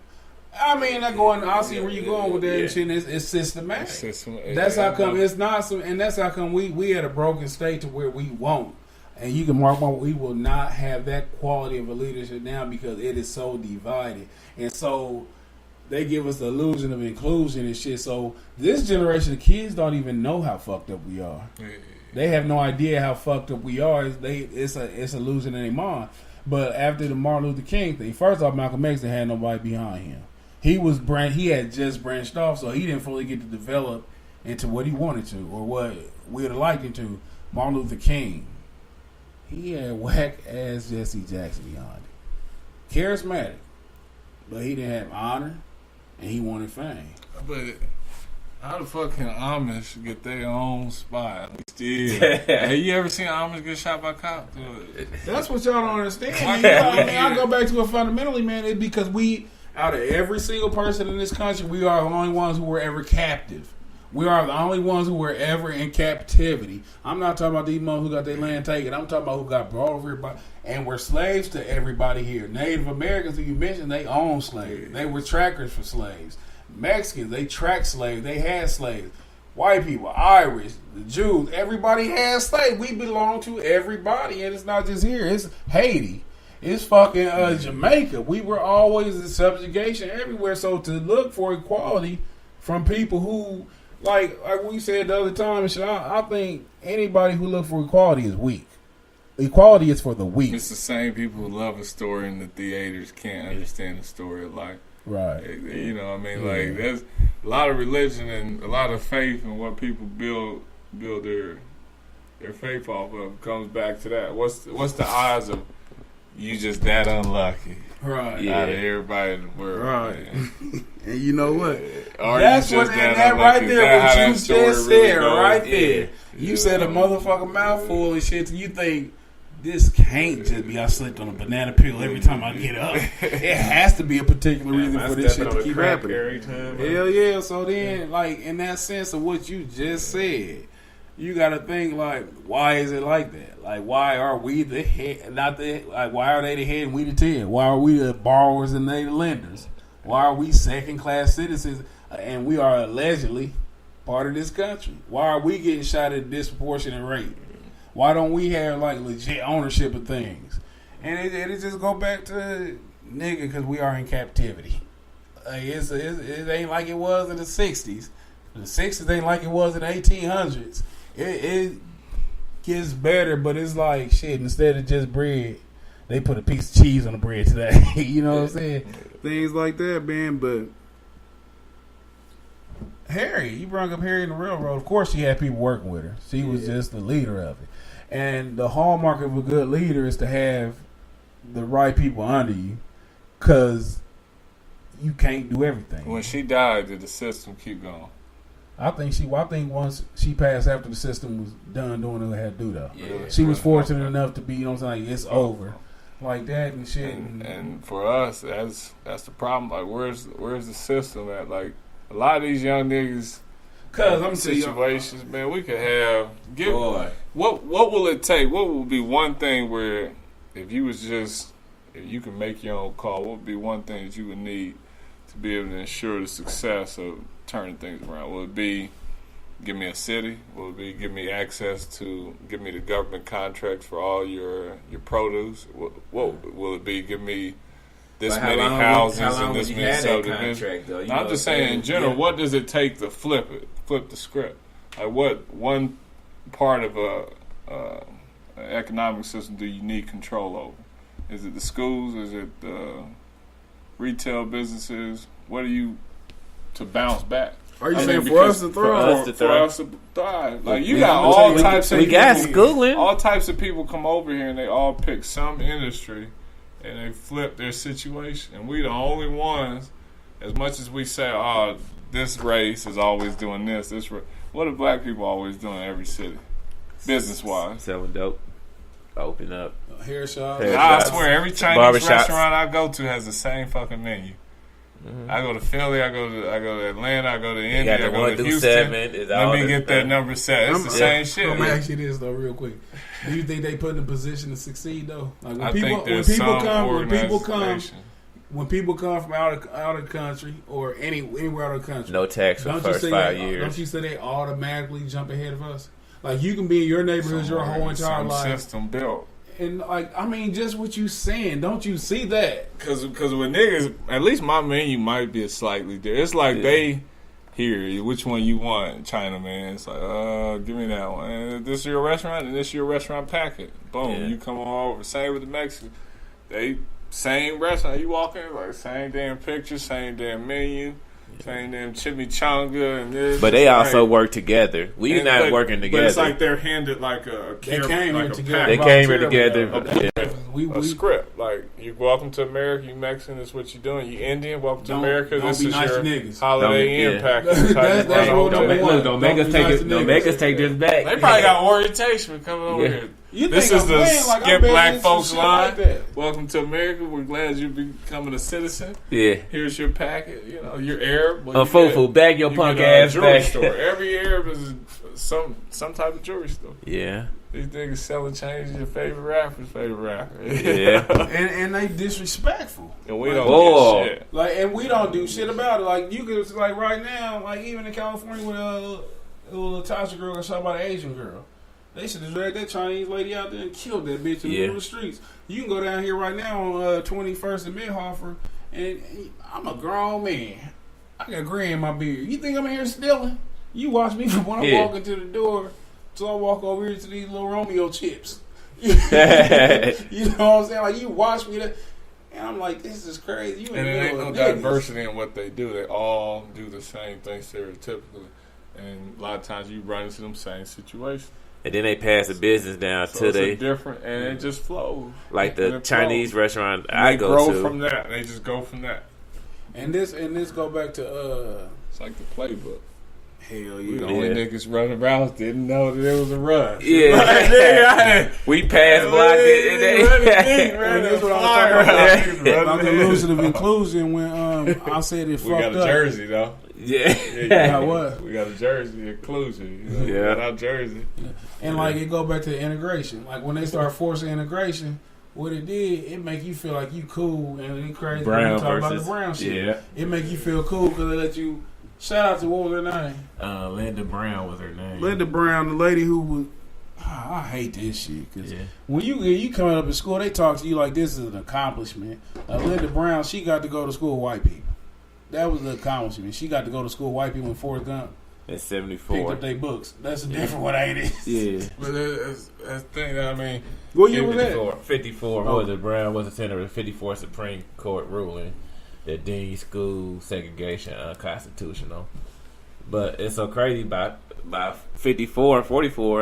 I mean, I see where you're going with that and shit. It's systematic. That's how come it's not some, and that's how come we at a broken state to where we won't. And you can mark my, we will not have that quality of a leadership now because it is so divided. And so they give us the illusion of inclusion and shit. So this generation of kids don't even know how fucked up we are. They have no idea how fucked up we are. It's a losing in their mind. But after the Martin Luther King thing, first off, Malcolm X didn't have nobody behind him. He had just branched off, so he didn't fully get to develop into what he wanted to or what we would have liked him to. Martin Luther King, he had whack ass Jesse Jackson behind him. Charismatic, but he didn't have honor, and he wanted fame. But how the fuck can Amish get their own spot? Still, have you ever seen Amish get shot by cops? That's what y'all don't understand. I go back to it fundamentally, man. It's because we, out of every single person in this country, we are the only ones who were ever captive. We are the only ones who were ever in captivity. I'm not talking about these motherfuckers who got their land taken. I'm talking about who got brought over here and were slaves to everybody here. Native Americans, who you mentioned, they owned slaves. They were trackers for slaves. Mexicans, they tracked slaves. They had slaves. White people, Irish, the Jews, everybody had slaves. We belong to everybody, and it's not just here. It's Haiti. It's fucking Jamaica. We were always in subjugation everywhere. So to look for equality from people who, like we said the other time, I think anybody who look for equality is weak. Equality is for the weak. It's the same people who love a story in the theaters can't understand the story of life. Right. You know what I mean? Like, there's a lot of religion and a lot of faith in what people build their faith off of. Comes back to that. What's the odds of you just that unlucky? Right. Out of everybody in the world. Right. And you know what? Or That's you just what that right there, what you just said really right there. You said a motherfucking mouthful of shit, and you think, this can't just be I slipped on a banana peel every time I get up. It has to be a particular reason for this shit to keep happening. Every time, Hell yeah. So then, like, in that sense of what you just said, you got to think, like, why is it like that? Like, why are we the head, why are they the head and we the tail? Why are we the borrowers and they the lenders? Why are we second-class citizens and we are allegedly part of this country? Why are we getting shot at a disproportionate rate? Why don't we have, like, legit ownership of things? And it just go back to, nigga, because we are in captivity. Like, it ain't like it was in the 60s. The 60s ain't like it was in the 1800s. It gets better, but it's like, shit, instead of just bread, they put a piece of cheese on the bread today. You know what I'm saying? Things like that, man, but Harry, you brought up Harry in the Railroad. Of course she had people working with her. She was just the leader of it. And the hallmark of a good leader is to have the right people under you, because you can't do everything. When she died, did the system keep going? I think once she passed after the system was done doing what it had to do, though. Yeah, she was fortunate enough to be, you know what I'm saying, like, it's over. Like that and shit. And for us, that's the problem. Like, where's the system at? Like, a lot of these young niggas, Cause I'm situations, man, we could have. What will it take? What will be one thing where, if you can make your own call, what would be one thing that you would need to be able to ensure the success of turning things around? Will it be give me a city? Will it be give me access to give me the government contracts for all your produce? What will it be? Give me this many houses and this many subdivisions. I'm just saying, in general, what does it take to flip the script? Like, what one part of an economic system do you need control over? Is it the schools? Is it the retail businesses? What are you to bounce back? Are you saying for us to thrive? For us to thrive. Like, you got all types of people. We got schooling. All types of people come over here and they all pick some industry and they flip their situation. And we the only ones, as much as we say, oh, this race is always doing this. What are black people always doing in every city, business-wise? Selling dope. Open up. Hair shop. I swear, every Chinese restaurant I go to has the same fucking menu. Mm-hmm. I go to Philly, I go to Atlanta, I go to India, I go to Houston. Let me get that number 7. It's the same shit. I'm gonna ask you this though, real quick. Do you think they put in a position to succeed though? Like when people come from out of the country or anywhere out of the country, no tax for the first 5 years. Don't you say they automatically jump ahead of us? Like, you can be in your neighborhood your whole entire life. System built. And, like, I mean, just what you saying, don't you see that? Because with niggas, at least my menu might be slightly different. It's like Here, which one you want, Chinaman? It's like, give me that one. And this is your restaurant, and this is your restaurant packet. Boom, Yeah. you come on over. Same with the Mexican. They same restaurant. You walk in, like same damn picture, same damn menu, same damn chimichanga and this. But they also work together. We And- not but- working together. But it's like they're handed like a They came here together. they pack, came here voluntarily, together. though. Yeah. We a script. Like, you welcome to America, you Mexican, this is what you're doing. You Indian, welcome to Don't- America, don't this be is nice your to niggas. Holiday Don't- Inn yeah. package. That's- type that's of what thing. Don't make, look, don't Don't make be us take nice it. to Don't niggas. make us take this back. They probably got orientation for coming over Yeah. here. You This think is I'm the playing? Like, I Skip bet Black it's Folks some line. shit like that. Welcome to America. We're glad you're becoming a citizen. Yeah. Here's your packet. You know, you're Arab. Well, A you fool, get- back your you punk get a ass jewelry back. store. Every Arab is some type of jewelry store. Yeah. These niggas selling chains. Your favorite rapper's favorite rapper. Yeah. And they disrespectful. And we don't Whoa. get shit. Like, and we don't do shit about it. Like, you could, like, right now, like, even in California with a little Tasha girl got shot by the Asian girl. They should have dragged that Chinese lady out there and killed that bitch in the middle of the streets. You can go down here right now on 21st and Midhofer, and I'm a grown man. I got gray in my beard. You think I'm in here stealing? You watch me from when I Yeah. walk into the door till I walk over here to these little Romeo chips. You know what I'm saying? Like, you watch me, and I'm like, this is crazy. You in And the there ain't middle no of niggas. diversity in what they do. They all do the same thing stereotypically. And a lot of times you run into them same situations. And then they pass the business down So to it's a they different, and it just flows. like And the it Chinese flows. restaurant And I they go grow to. from that. They just go from that. And this go back to It's like the playbook. hell We the yeah. only niggas running around didn't know that there was a rush. Yeah. We passed blocked it. And And that's what I was talking about. About the We illusion of inclusion when I said it fucked got a up. jersey though. yeah. Yeah, what? We got a jersey inclusion. You know, Yeah. We got our jersey. And like it go back to the integration. Like when they start forcing integration, what it did, it make you feel like you cool and it crazy. when Brown you talk about versus the brown shit. yeah. It make you feel cool because they let you. Shout out to what was her name? Linda Brown was her name. Linda Brown, the lady who was. I hate this shit because Yeah. when you coming up in school, they talk to you like this is an accomplishment. Linda Brown, she got to go to school with white people. That was the accomplishment. She got to go to school with white people when Forrest Gump In picked 74. up their books. That's a different one, ain't it? Yeah. But that's the thing that I mean. What year was that? 54. Oh. What was it? Brown was the center of the 54 Supreme Court ruling that deemed school segregation unconstitutional. But it's so crazy by 54 and 44.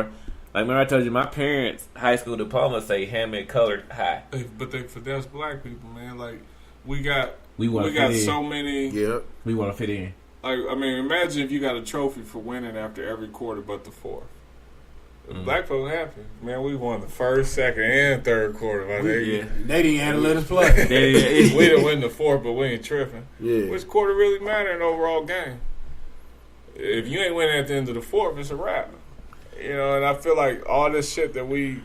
Like, remember I told you my parents' high school diploma say Hammond Colored High. But they finesse black people, man. Like we got We want to got fit in. so many. Yep. We want to fit in. Like I mean, imagine if you got a trophy for winning after every quarter but the fourth. Black folks happy, man. We won the first, second, and third quarter. My nigga. They didn't have to let us play. We didn't win the fourth, but we ain't tripping. Yeah. Which quarter really matter in the overall game? If you ain't winning at the end of the fourth, it's a wrap. You know, and I feel like all this shit that we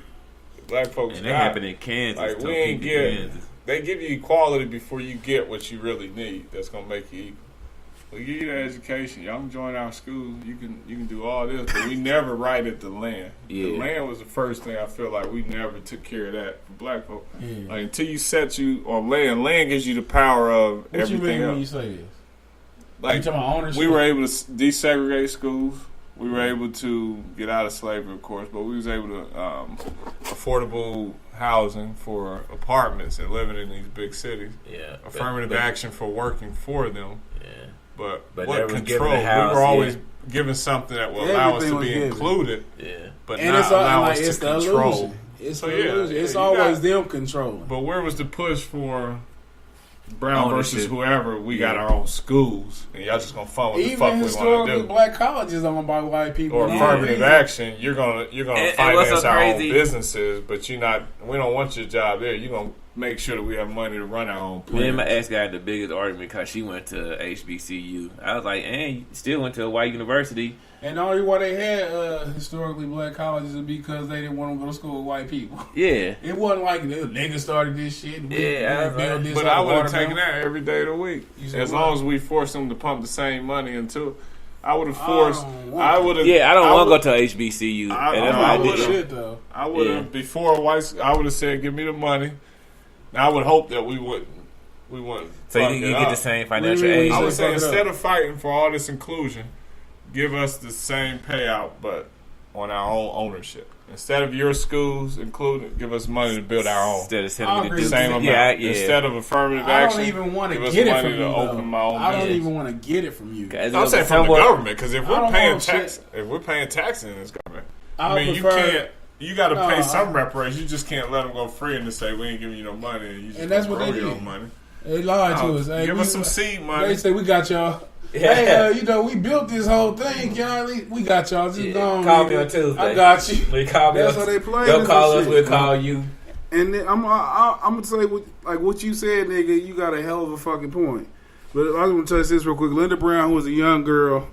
black folks And that got, happened in Kansas. like we ain't Topeka, get. They give you equality before you get what you really need. That's gonna make you equal. We give you the education. Y'all can join our school. You can do all this, but we never righted the land. Yeah. The land was the first thing I feel like we never took care of that for black folk. Yeah. Like until you set you on land, land gives you the power of What you everything mean when you else. say this? Like you talking about ownership? we were able to desegregate schools. We were able to get out of slavery, of course, but we was able to affordable housing for apartments and living in these big cities. Yeah. Affirmative action for working for them. Yeah. But But what never given control? the house, We were always yeah. given something that will allow us Everything to was be given. included, Yeah. but and not it's all, allow like, us it's to the control. illusion. It's So, the yeah, illusion. yeah, It's you always got- them controlling. But where was the push for Brown versus Ownership. whoever? We got our own schools, and y'all just gonna fund what the Even fuck we want historically, to do. black colleges owned by white people. Or No affirmative reason. action, you're gonna And what's finance so our own crazy- businesses, but you're not. We don't want your job there. You're gonna make sure that we have money to run our own. Me and my plans. ex got the biggest argument because she went to HBCU. I was like, and you still went to a white university. And the only why they had historically black colleges is because they didn't want to go to school with white people. Yeah. It wasn't like the niggas started this shit. Yeah, we built this But out I of would have watermelon. taken that every day of the week. You said As what? long as we forced them to pump the same money into it. I would have I forced. don't want I that. would have. Yeah, I don't want to go to HBCU. I- and that's no, why I I would've- did. Shit though. I would have Yeah. before white. I would have said, "Give me the money." Now I would hope that we wouldn't we want. So you get the same financial aid. I would say instead of fighting for all this inclusion, give us the same payout, but on our own ownership. Instead of your schools included, give us money to build our own. Instead of sending the same amount. Yeah. Instead of affirmative action, I don't even want to give us get it money from to you. open my own I don't business. even want to get it from you. I'm saying from the government, because if we're paying tax, in this government, you got to pay some reparations. You just can't let them go free and just say we ain't giving you no money. And you just that's what they your did. own money. They lied to us. Hey, give us some seed money. They say we got y'all. Hey, we built this whole thing. We got y'all. Just go on. Call me on Tuesday. I got you. That's how they play. Don't call us. We'll call you. And then I'm gonna say what you said, nigga. You got a hell of a fucking point. But I was gonna tell you this real quick. Linda Brown, who was a young girl.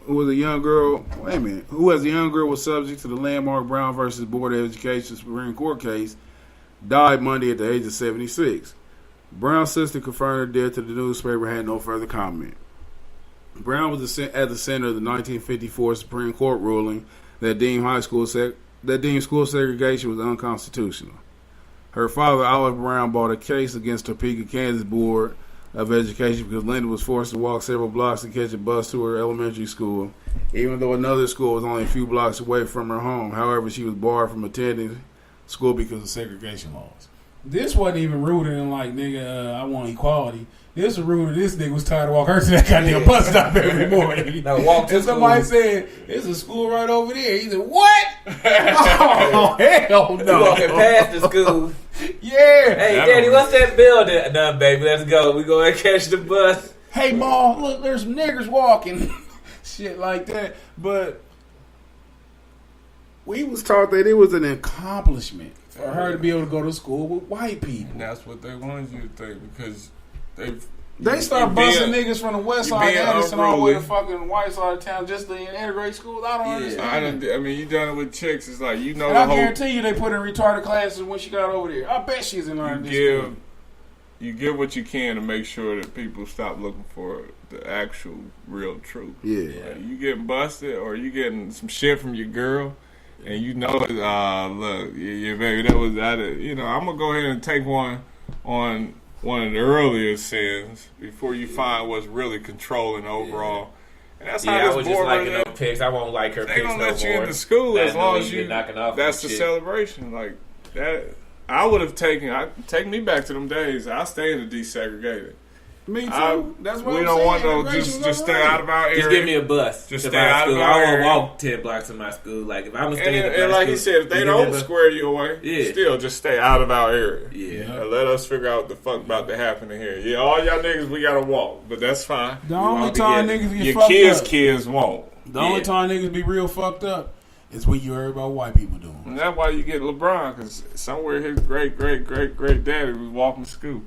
Who has a young girl was subject to the landmark Brown versus Board of Education Supreme Court case, died Monday at the age of 76. Brown's sister confirmed her death to the newspaper, had no further comment. Brown was at the center of the 1954 Supreme Court ruling that deemed school segregation was unconstitutional. Her father, Olive Brown, brought a case against Topeka, Kansas Board of Education because Linda was forced to walk several blocks to catch a bus to her elementary school, even though another school was only a few blocks away from her home. However, she was barred from attending school because of segregation laws. This wasn't even rooted in I want equality. This was rooted. This nigga was tired of walking her to that goddamn bus stop every morning. Now walk to somebody said, "There's a school right over there." He said, "What?" Oh hell no! You walking past the school. Yeah. Hey, Daddy, what's that building? No, baby, let's go. We going to catch the bus. Hey, Ma, look, there's some niggers walking. Shit like that. But we was taught that it was an accomplishment for her to be able to go to school with white people. And that's what they wanted you to think, because they start busting niggas from the west side of Addison all the way to fucking white side of town just to integrate schools. I don't understand. You done it with chicks. It's like, and I guarantee you they put in retarded classes when she got over there. I bet she's in line. You give what you can to make sure that people stop looking for the actual real truth. Yeah. You getting busted or you getting some shit from your girl, and look, baby, that was that. I'm gonna go ahead and take one on one of the earlier sins before you find what's really controlling overall. And that's how I was just liking her pics. I won't like her pics no more. They gonna let you into school as long as you. That's the celebration. Like that, I would have take me back to them days. I stay in the desegregated. Me too. That's what we don't want no just stay out of our area. Just give me a bus. Just stay out of our area. I won't walk 10 blocks to my school. Like if I'm gonna stay in the and like he said, if they don't square you away, still just stay out of our area. Yeah. And let us figure out what the fuck about to happen in here. Yeah, all y'all niggas we gotta walk, but that's fine. The only time niggas get your fucked up. kids won't. The only time niggas be real fucked up is when you heard about white people doing. And that's why you get LeBron, because somewhere his great daddy was walking to school.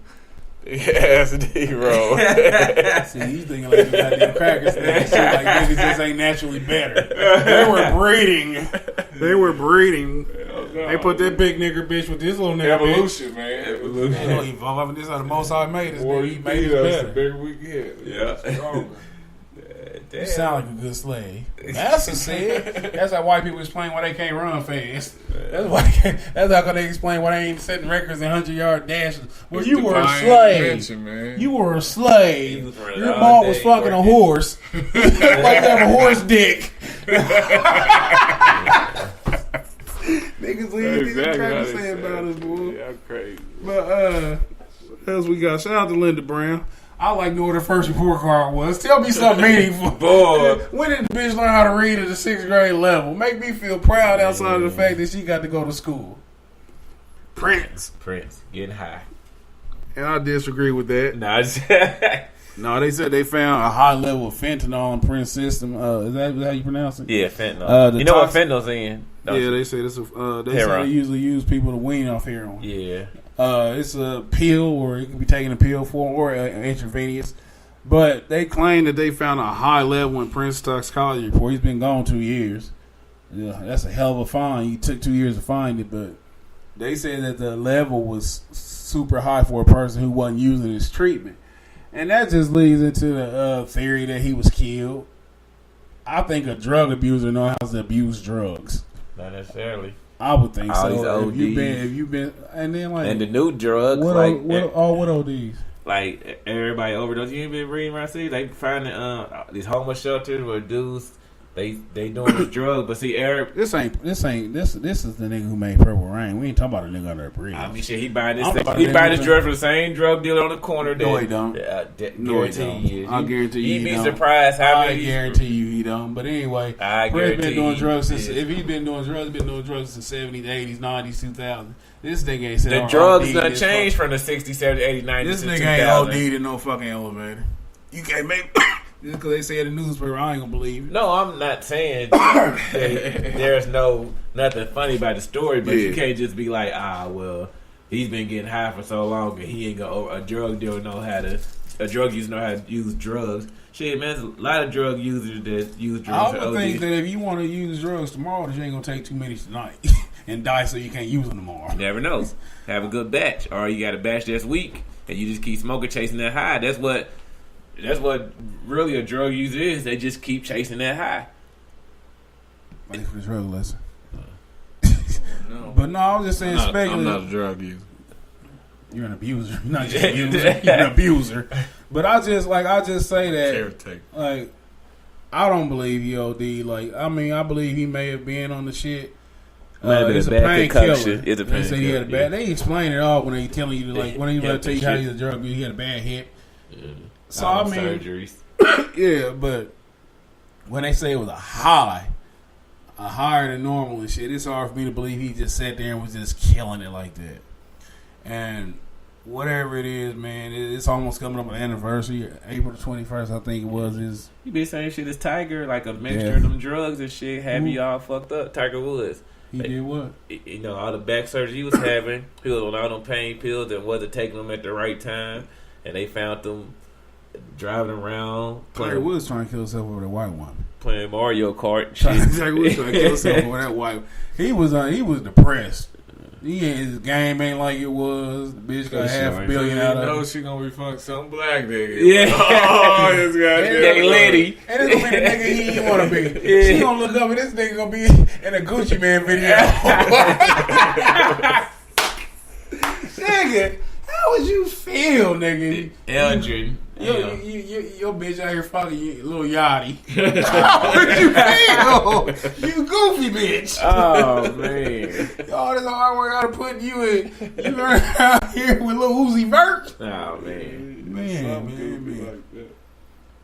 Yes, D-roll. See, he's thinking like you goddamn crackers. Shit like niggas just ain't naturally better. They were breeding. They put that big nigger bitch with this little nigger Evolution, bitch. man. Evolution. They don't evolve. This is how the most I made us. Or He made us better. The bigger we get. Yeah. You sound like a good slave. Massa said. That's how white people explain why they can't run fast. That's how they explain why they ain't setting records in 100-yard dashes. Well, you were a slave. You were a slave. Your mom was fucking a horse. Like you have a horse dick. Niggas leave trying to say about us, boy. Yeah, crazy. But what else we got? Shout out to Linda Brown. I like know what her first report card was. Tell me something meaningful. Boy. When did the bitch learn how to read at the 6th grade level? Make me feel proud outside of the fact that she got to go to school. Prince, getting high. And I disagree with that. No, they said they found a high level of fentanyl in Prince's system. Is that how you pronounce it? Yeah, fentanyl. You know what fentanyl's in? They say this. They say they usually use people to wean off heroin. Yeah. It's a pill, or it can be taken a pill form, or intravenous. But they claim that they found a high level in Prince's toxicology report. He's been gone 2 years. Yeah, that's a hell of a find. It took 2 years to find it, but they said that the level was super high for a person who wasn't using his treatment. And that just leads into the theory that he was killed. I think a drug abuser knows how to abuse drugs. Not necessarily. I would think all so. If you've been, and then like, and the new drugs, what ODs? like everybody overdose. You ain't been reading around city? They finding these homeless shelters where dudes they doing this drug. But see, Eric, This is the nigga who made Purple Rain. We ain't talking about a nigga under a bridge. I mean, shit, he buying this. I'm about He to buying think this drug from the same drug dealer on the corner. No, that, he don't. No, he guarantee don't. you. I guarantee you You'd he be don't. surprised how I many. guarantee you he don't. But anyway, I Fred's guarantee been doing he drugs since. is. If he's been doing drugs since the 70s, 80s, 90s, 2000. This nigga ain't said The drugs done changed from the 60s, 70s, 80s, 90s This to nigga ain't 2000. OD'd in no fucking elevator. You can't make just because they say in the newspaper. I ain't gonna believe it. No, I'm not saying there's nothing funny about the story, but you can't just be like, well, he's been getting high for so long and he ain't gonna. A drug user know how to use drugs. Shit, man, there's a lot of drug users that use drugs. I would think that if you want to use drugs tomorrow, that you ain't gonna take too many tonight and die so you can't use them tomorrow. Never knows. Have a good batch, or you got a batch that's weak, and you just keep smoking, chasing that high. That's what really a drug user is. They just keep chasing that high. Thanks for the drug lesson. No. But no, I was just saying I'm speculative. not a drug user. You're an abuser. You're not just an abuser. You're an abuser. But I just say that Caretaker. like I don't believe he OD. Like I mean, I believe he may have been on the shit. It's a painkiller. It's a They say he had a painkiller, bad. They explain it all when they telling you like when they Yeah, tell you how shit. he's a drug. He had a bad hip. Yeah. So All I mean, surgeries. yeah, but when they say it was a higher than normal and shit, it's hard for me to believe he just sat there and was just killing it like that. And whatever it is, man, it's almost coming up on the anniversary. April the 21st, I think it was. Is You be saying shit as Tiger, like a mixture Yeah. of them drugs and shit, have you all fucked up. Tiger Woods. he did what? You know, all the back surgery he was having, he was on all them pain pills and wasn't taking them at the right time, and they found them driving around Tiger Woods trying to kill himself over that white woman. playing Mario Kart. Tiger Woods trying to kill himself over that white. He was depressed. His game ain't like it was. The bitch got $500 million out You know of it. she gonna be fucking some black nigga. Yeah. Oh, this goddamn. That lady. And it's gonna be the nigga he didn't want to be. Yeah. She gonna look up and this nigga gonna be in a Gucci Man video. Nigga, how would you feel, nigga? Eldrin. Your bitch out here fucking you, little yachty. How would you feel? You goofy bitch. Oh, man. All this hard work I done put you in. You learn out here with little Uzi Vert. Oh, man. Man. Like that.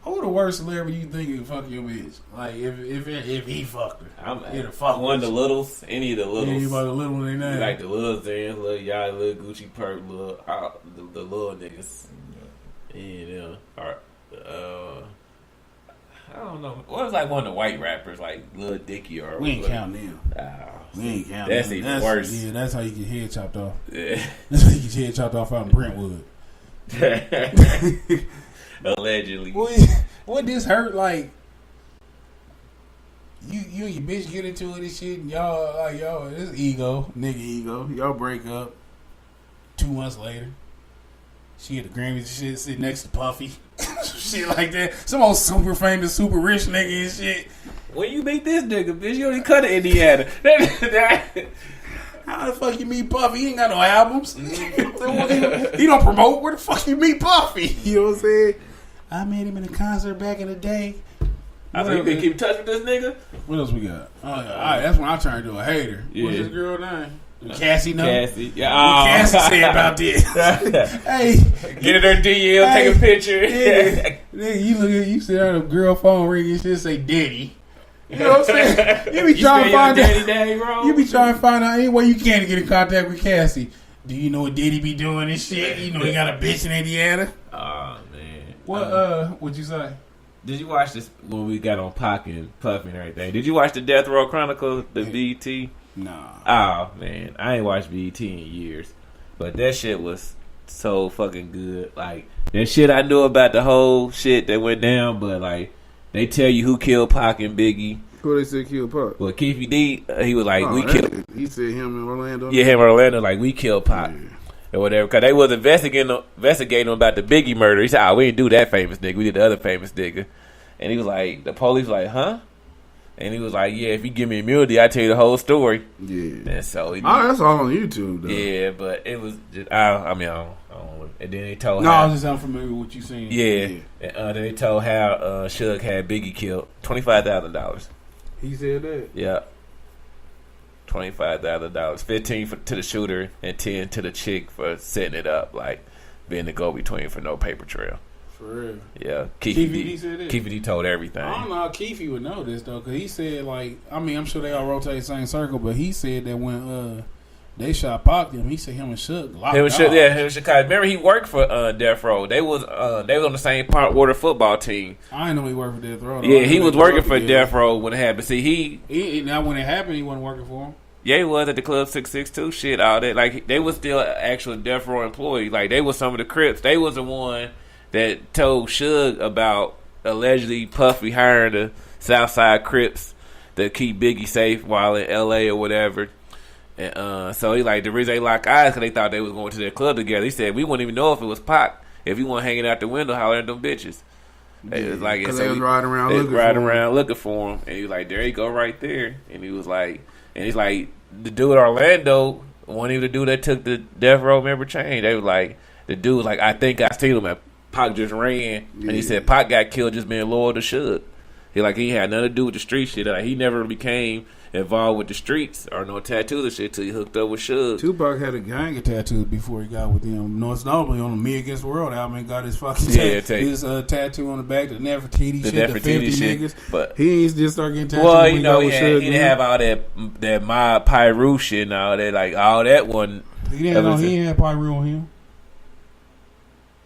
Who the worst celebrity you think would fuck your bitch? Like if he fucked her. I'm It'll fuck one of the with littles, any of the littles. anybody little one they name. Like the little things, little y'all, little Gucci Perk, little the little niggas. Yeah, or I don't know. What was like one of the white rappers, like Lil Dicky or we ain't counting them. Oh, We ain't counting that's them. even worse. Yeah, that's how you get head chopped off. yeah. That's how you get your head chopped off out in Brentwood. Allegedly. What this hurt like? You and your bitch get into it and shit, and y'all, this ego, nigga ego. Y'all break up. 2 months later, she at the Grammys and shit, sitting next to Puffy, shit like that. Some old super famous, super rich nigga and shit. When you meet this nigga, bitch, you only cut to Indiana. How the fuck you meet Puffy? He ain't got no albums. He don't promote. Where the fuck you meet Puffy? You know what I'm saying? I met him in a concert back in the day. I think you been keep touch with this nigga. What else we got? Oh, yeah. All right, that's when I turned to a hater. Yeah. What's this girl name? Cassie, no? Cassie. What Yeah. Cassie say about this? Hey, Get in her DM, take a picture. yeah. Nigga, you look at you sit on a girl phone ring and shit say Diddy. You know what I'm saying? You be trying to find out. Daddy, bro. You be trying to find out any way you can to get in contact with Cassie. Do you know what Diddy be doing and shit? You know he got a bitch in Indiana. Oh man. What'd you say? Did you watch this when we got on Pac and Puff and everything? Did you watch the Death Row Chronicles, the BET? Nah. Oh man, I ain't watched BET in years, but that shit was so fucking good. Like that shit I knew about the whole shit that went down, but like they tell you who killed Pac and Biggie. Who they said killed Pac? Well, Keefy D, he was like, we killed. He said him in Orlando. Yeah, him in Orlando, like we killed Pac. Yeah. Or whatever, because they was investigating him about the Biggie murder. He said, we didn't do that famous nigga. We did the other famous nigga. And he was like, the police was like, huh? And he was like, yeah, if you give me immunity, I tell you the whole story. Yeah. And so that's all on YouTube, though. Yeah, but it was just, I mean, I don't. And then they told No, how, I was just unfamiliar with what you seen. Yeah. And then they told how Suge had Biggie killed. $25,000. He said that? Yeah. $25,000. 15 to the shooter and 10 to the chick for setting it up, like being the go-between for no paper trail. For real. Yeah. Keefe D said that? Keefe D told everything. I don't know how Keefe would know this, though, because he said, like, I mean, I'm sure they all rotate the same circle, but he said that when they shot Pac him, he said him and Suge locked him and Chicago. Remember, he worked for Death Row. They was on the same part water football team. I didn't know he worked for Death Row. Yeah, he was working for Death Row when it happened. See, now when it happened, he wasn't working for him. Yeah, he was at the Club 662 shit, all that. Like, they was still actual Death Row employees. Like, they was some of the Crips. They was the one that told Suge about allegedly Puffy hiring the Southside Crips to keep Biggie safe while in L.A. or whatever. And so he like, the reason they locked eyes because they thought they was going to their club together. He said, we wouldn't even know if it was Pac. If you want hanging out the window hollering at them bitches. Yeah, it was like, because so they was riding around looking for him. And he was like, there you go right there. And he was like, and he's like, the dude Orlando wasn't even the dude that took the Death Row member chain. They was like, the dude was like, I think I seen him. And Pac just ran. Yeah. And he said Pac got killed just being loyal to Suge. He had nothing to do with the street shit. Like, he never became involved with the streets or no tattoos and shit till he hooked up with Suge. Tupac had a gang of tattoos before he got with them. Most notably on the Me Against the World album, he got his fucking his tattoo on the back, the Nefertiti shit, the 50 shit. Niggas. But he ain't just start getting tattoos. Well, you know, he didn't have all that mob Pyru shit and all that. Like, all that wasn't. He didn't have Pyru on him.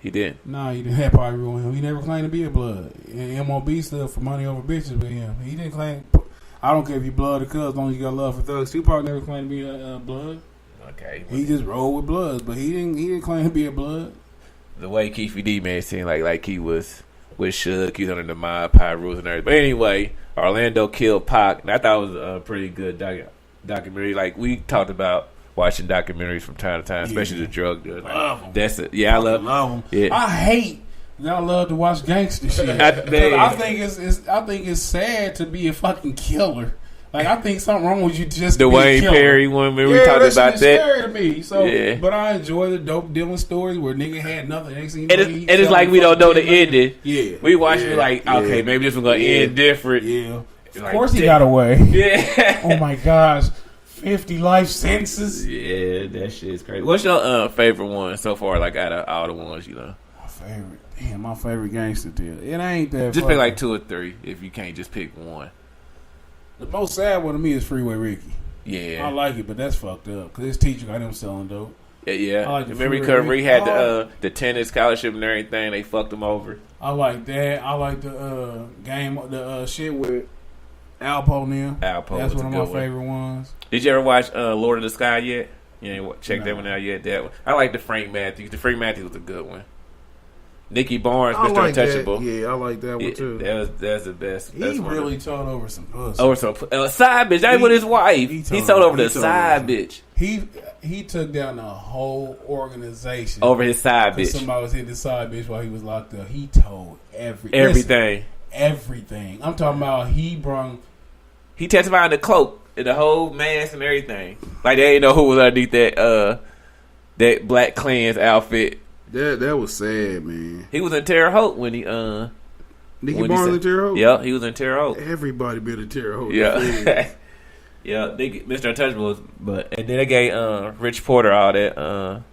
He didn't. Nah, he didn't have Pyru on him. He never claimed to be a blood. And MOB stood for money over bitches with him. He didn't claim. I don't care if you blood or cuz, as long as you got love for thugs. Tupac never claimed to be a blood. Okay. He just rolled with bloods, but he didn't claim to be a blood. The way Keefe D made it seem like he was with Suge, he was under the mob, Pyru and everything. But anyway, Orlando killed Pac. And I thought it was a pretty good documentary. Like, we talked about watching documentaries from time to time, especially the drug dealers. Like, that's it. Yeah, I love them. Yeah. I hate. I love to watch gangster shit. I think it's sad to be a fucking killer. Like, I think something wrong with you just the Wayne Perry one. We talked about that. Scary to me. So, but I enjoy the dope dealing stories where nigga had nothing. And it's like we don't know the ending. Yeah, we watch it like, okay, maybe this one's gonna end different. Yeah, of course he got away. Yeah. Oh my gosh. 50 life sentences. Yeah, that shit's crazy. What's your favorite one so far? Like, out of all the ones you know, my favorite gangster deal. It ain't that. Just pick like 2 or 3 if you can't just pick one. The most sad one to me is Freeway Ricky. Yeah, I like it, but that's fucked up because his teacher got him selling dope. Yeah. I like remember Curry had the tennis scholarship and everything. They fucked him over. I like that. I like the game, the shit with Alpo now. That's one of my favorite ones. Did you ever watch Lord of the Sky yet? You ain't checked that one out yet? That one. I like the Frank Matthews. The Frank Matthews was a good one. Nicky Barnes, Mr. Untouchable. Yeah, I like that one too. That's the best. He really told over some pussy. Over some side bitch. That was his wife. He told over the side bitch. He took down the whole organization over his side bitch. Somebody was hitting the side bitch while he was locked up. He told everything. Everything. I'm talking about he testified in the cloak, in the whole mask and everything. Like, they didn't know who was underneath that Black Klan's outfit. That was sad, man. He was in Terre Haute when he Nicky Barnes in Terre Haute? Yeah, he was in Terre Haute. Everybody been in Terre Haute. Yeah. Yeah, Mr. Untouchable and then they gave Rich Porter all that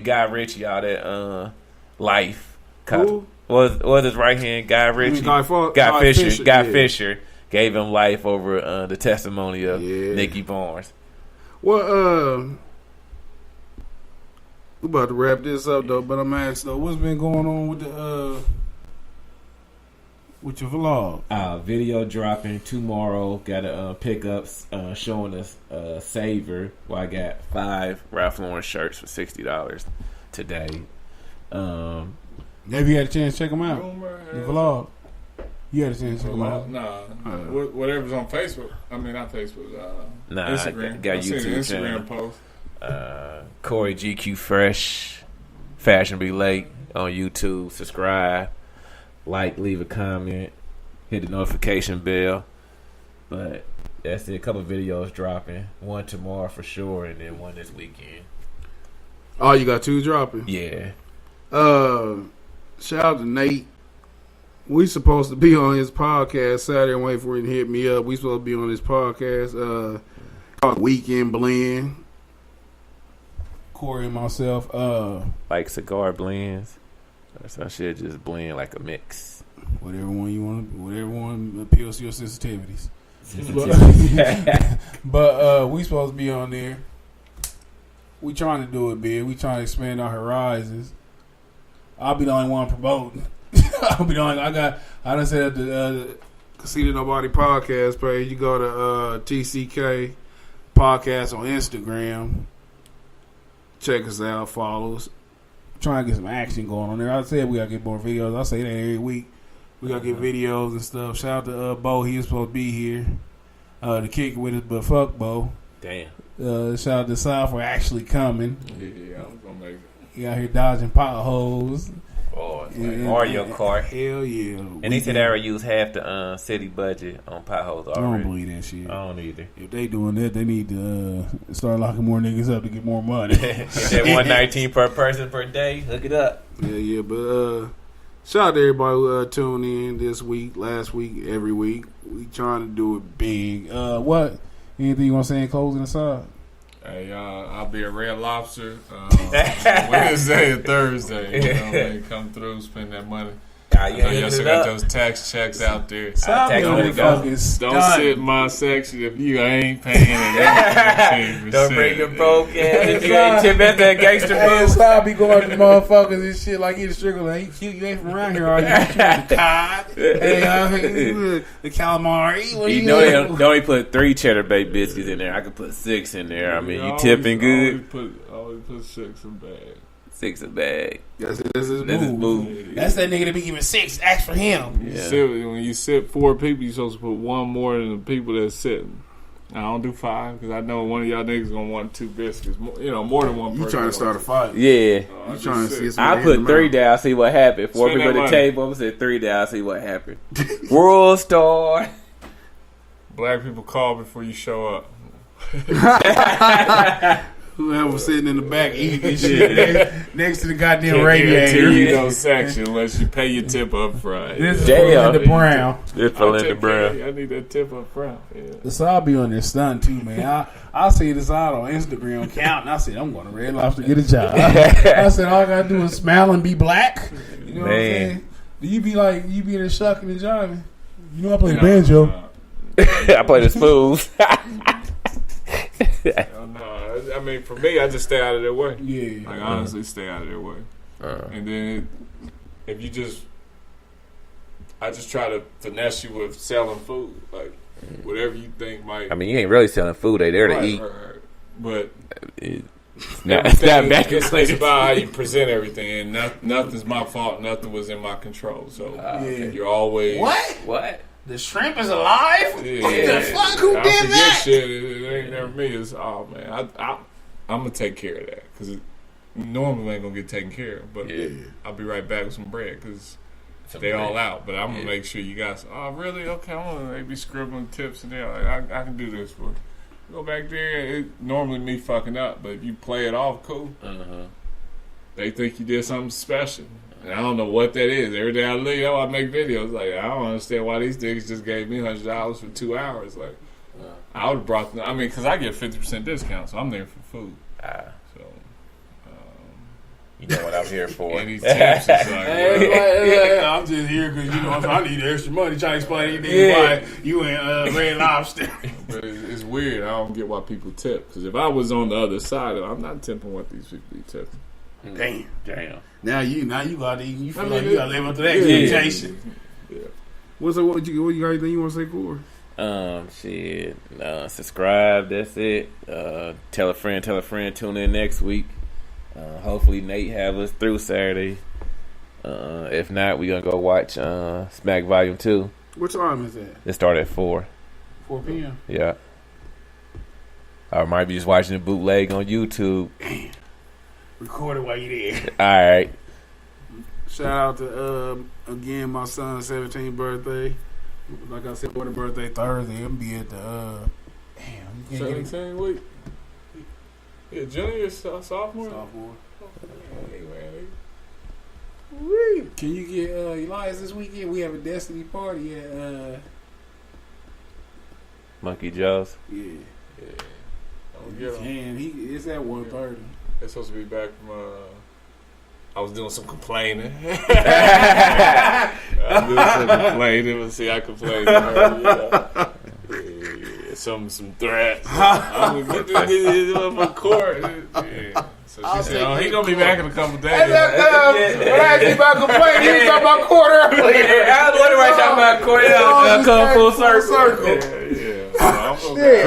Guy Ritchie all that life. Who? Was his right hand Guy Ritchie? Guy Fisher. Guy Fisher gave him life over the testimony of Nicky Barnes. Well, we're about to wrap this up though, but I'm asked though, what's been going on with the with your vlog? Video dropping tomorrow. Got a pickups showing us Savor. Well, I got 5 Ralph Lauren shirts for $60 today. Have you had a chance to check them out? The vlog. You had a chance to check them out? Nah. Whatever's on Facebook. I mean, not Facebook. Instagram. I got YouTube Instagram post. Corey GQ Fresh, Fashionably Late on YouTube. Subscribe, like, leave a comment, hit the notification bell. But that's it. A couple videos dropping. One tomorrow for sure, and then one this weekend. Oh, you got 2 dropping? Yeah. Shout out to Nate. We supposed to be on his podcast Saturday. I'm waiting for him to hit me up. We supposed to be on his podcast. Called Weekend Blend. Corey and myself. Like cigar blends. Or some shit just blend like a mix. Whatever one you want. Whatever one appeals to your sensitivities. But we supposed to be on there. We trying to do it big. We trying to expand our horizons. I'll be the only one promoting. I'll be the only. I done said at the Conceited Nobody podcast page. You go to TCK podcast on Instagram. Check us out. Follow us. Trying to get some action going on there. I said we gotta get more videos. I say that every week. We gotta get videos and stuff. Shout out to Bo. He was supposed to be here to kick it with us, but fuck Bo. Damn. Shout out to Sam for actually coming. Yeah, I'm gonna make it. He out here dodging potholes. Oh, it's like Mario Kart. Hell yeah. And he said they already used half the city budget on potholes already. I don't believe that shit. I don't either. If they doing that, they need to start locking more niggas up to get more money. Get that 119 per person per day. Hook it up. Yeah, but shout out to everybody who tuned in this week, last week, every week. We trying to do it big. What? Anything you want to say in closing aside? Hey, I'll be at Red Lobster Wednesday and Thursday. You know what I mean? Come through, spend that money. I know y'all still got those tax checks out there. Don't sit in my section if you ain't paying. Don't bring your broke ass. If you ain't tip at that gangster booth. Stop be going to motherfuckers and shit like you the stricker. You ain't from around here, are you? The cod, the calamari. You know they only put 3 cheddar baked biscuits in there. I could put 6 in there. I mean, you tipping good. Always put 6 in bag. 6 a bag. That's his move. That's that nigga that be giving 6. Ask for him. Yeah. When you sit 4 people, you supposed to put 1 more than the people that's sitting. I don't do 5 because I know one of y'all niggas gonna want 2 biscuits. More than one person. You trying to start a fight? Yeah. You trying to see? I put 3 down, see what happened. 4 people at the table. I'm gonna say 3 down, see what happened. World Star. Black people call before you show up. Whoever sitting in the back eating shit next to the goddamn radiator. You no section unless you pay your tip up front. This is Linda Brown. This for Linda Brown. I need that tip up front. Yeah. So I'll be on this stunt too, man. I see this out on Instagram counting. I said I'm going to Red Lobster to get a job. I said all I gotta do is smile and be black. You know what I'm saying? Do you be like there shucking and jiving? You know I play the banjo. I play the spoons. No, I mean for me, I just stay out of their way. Yeah, like honestly, stay out of their way. And then if you I just try to finesse you with selling food, like whatever you think might. I mean, you ain't really selling food; they there to eat. Right. But it's not about how you present everything, and nothing's my fault. Nothing was in my control. So you're always what? The shrimp is alive? Yeah. What the fuck? Who did that? Shit. It ain't never me. It's man. I'm gonna take care of that because it normally ain't gonna get taken care of. But I'll be right back with some bread because they all out. But I'm gonna make sure you guys. Oh, really? Okay, I'm gonna maybe scribbling tips in there. Like, I can do this for you. Go back there. It normally me fucking up, but if you play it off, cool. They think you did something special. And I don't know what that is. Every day I leave, I make videos. Like, I don't understand why these niggas just gave me $100 for 2 hours. Like, I would have brought them. I mean, because I get 50% discount, so I'm there for food. So, you know what I'm here for. Any tips is like, I'm just here because, I need extra money. Trying to explain anything why you in Red Lobster. But it's weird. I don't get why people tip. Because if I was on the other side, I'm not tipping what these people be tipping. Damn. Now you gotta eat. You feel like you gotta live up to that expectation. Yeah. What you got anything you want to say, Corey? Subscribe. That's it. Tell a friend. Tune in next week. Hopefully Nate have us through Saturday. If not, we gonna go watch Smack Volume 2. What time is that? It started at 4 p.m. Yeah. I might be just watching the bootleg on YouTube. Damn. Record it while you there. All right. Shout out to again my son's 17th birthday. Like I said, for the birthday Thursday, I'm be at the damn. You can't get it. 17 week. Yeah, junior, sophomore. Sophomore. Hey, man. Can you get Elias this weekend? We have a Destiny party at Monkey Jaws. yeah. Yeah. It's at 1:30. They're supposed to be back from. I was doing some complaining. Let's see, I complained to her. Yeah. Some threats. I'm gonna get this up on court. Yeah. So she said, "Oh, he gonna be back in a couple days." When I asked you about complaining, he was talking about court earlier. I was wondering why y'all about court. I'll come full circle. Yeah.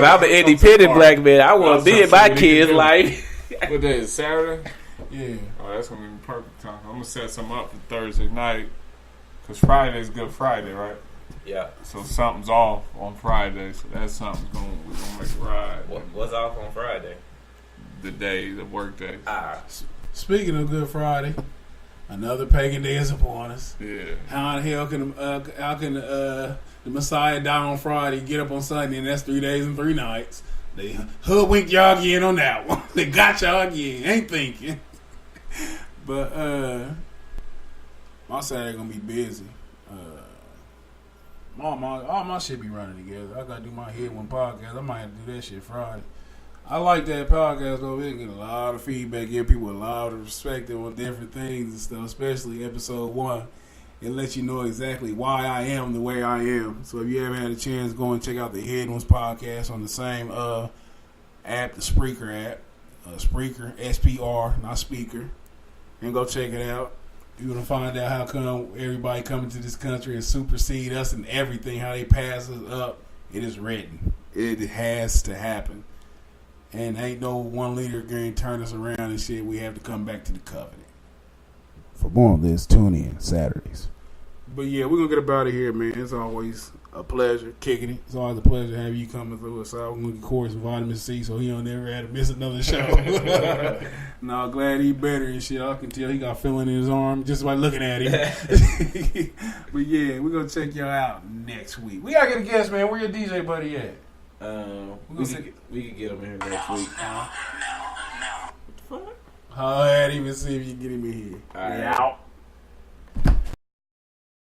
But I'm an independent black man. I want to be in my kids' life. What day is Saturday? Yeah. Oh, that's gonna be the perfect time. I'm gonna set something up for Thursday night, cause Friday's Good Friday, right? Yeah. So something's off on Friday, so that's something's we're gonna make it ride. What's off on Friday? The work day. Speaking of Good Friday, another pagan day is upon us. Yeah. How in the hell can the Messiah die on Friday, get up on Sunday, and that's 3 days and 3 nights? They hoodwinked y'all again on that one. They got y'all again. Ain't thinking. But my Saturday gonna be busy. All my shit be running together. I gotta do my Head One podcast. I might have to do that shit Friday. I like that podcast though. We get a lot of feedback, give people a lot of perspective on different things and stuff, especially episode 1. It lets you know exactly why I am the way I am. So if you ever had a chance, go and check out the Head Ones podcast on the same app, the Spreaker app. Spreaker, SPR, not speaker. And go check it out. You're going to find out how come everybody coming to this country and supersede us and everything, how they pass us up. It is written. It has to happen. And ain't no one leader going to turn us around and shit. We have to come back to the covenant. For more on this, tune in Saturdays. But yeah, we're going to get up out of here, man. It's always a pleasure kicking it. It's always a pleasure having you coming through us. I'm going to get Corey some vitamin C so he don't never have to miss another show. No, glad he better and shit. I can tell he got feeling in his arm just by looking at him. But yeah, we're going to check y'all out next week. We got to get a guest, man. Where your DJ buddy at? We could get him here next week. What the fuck? Holler at him and see if you can get him in here. All right. Out.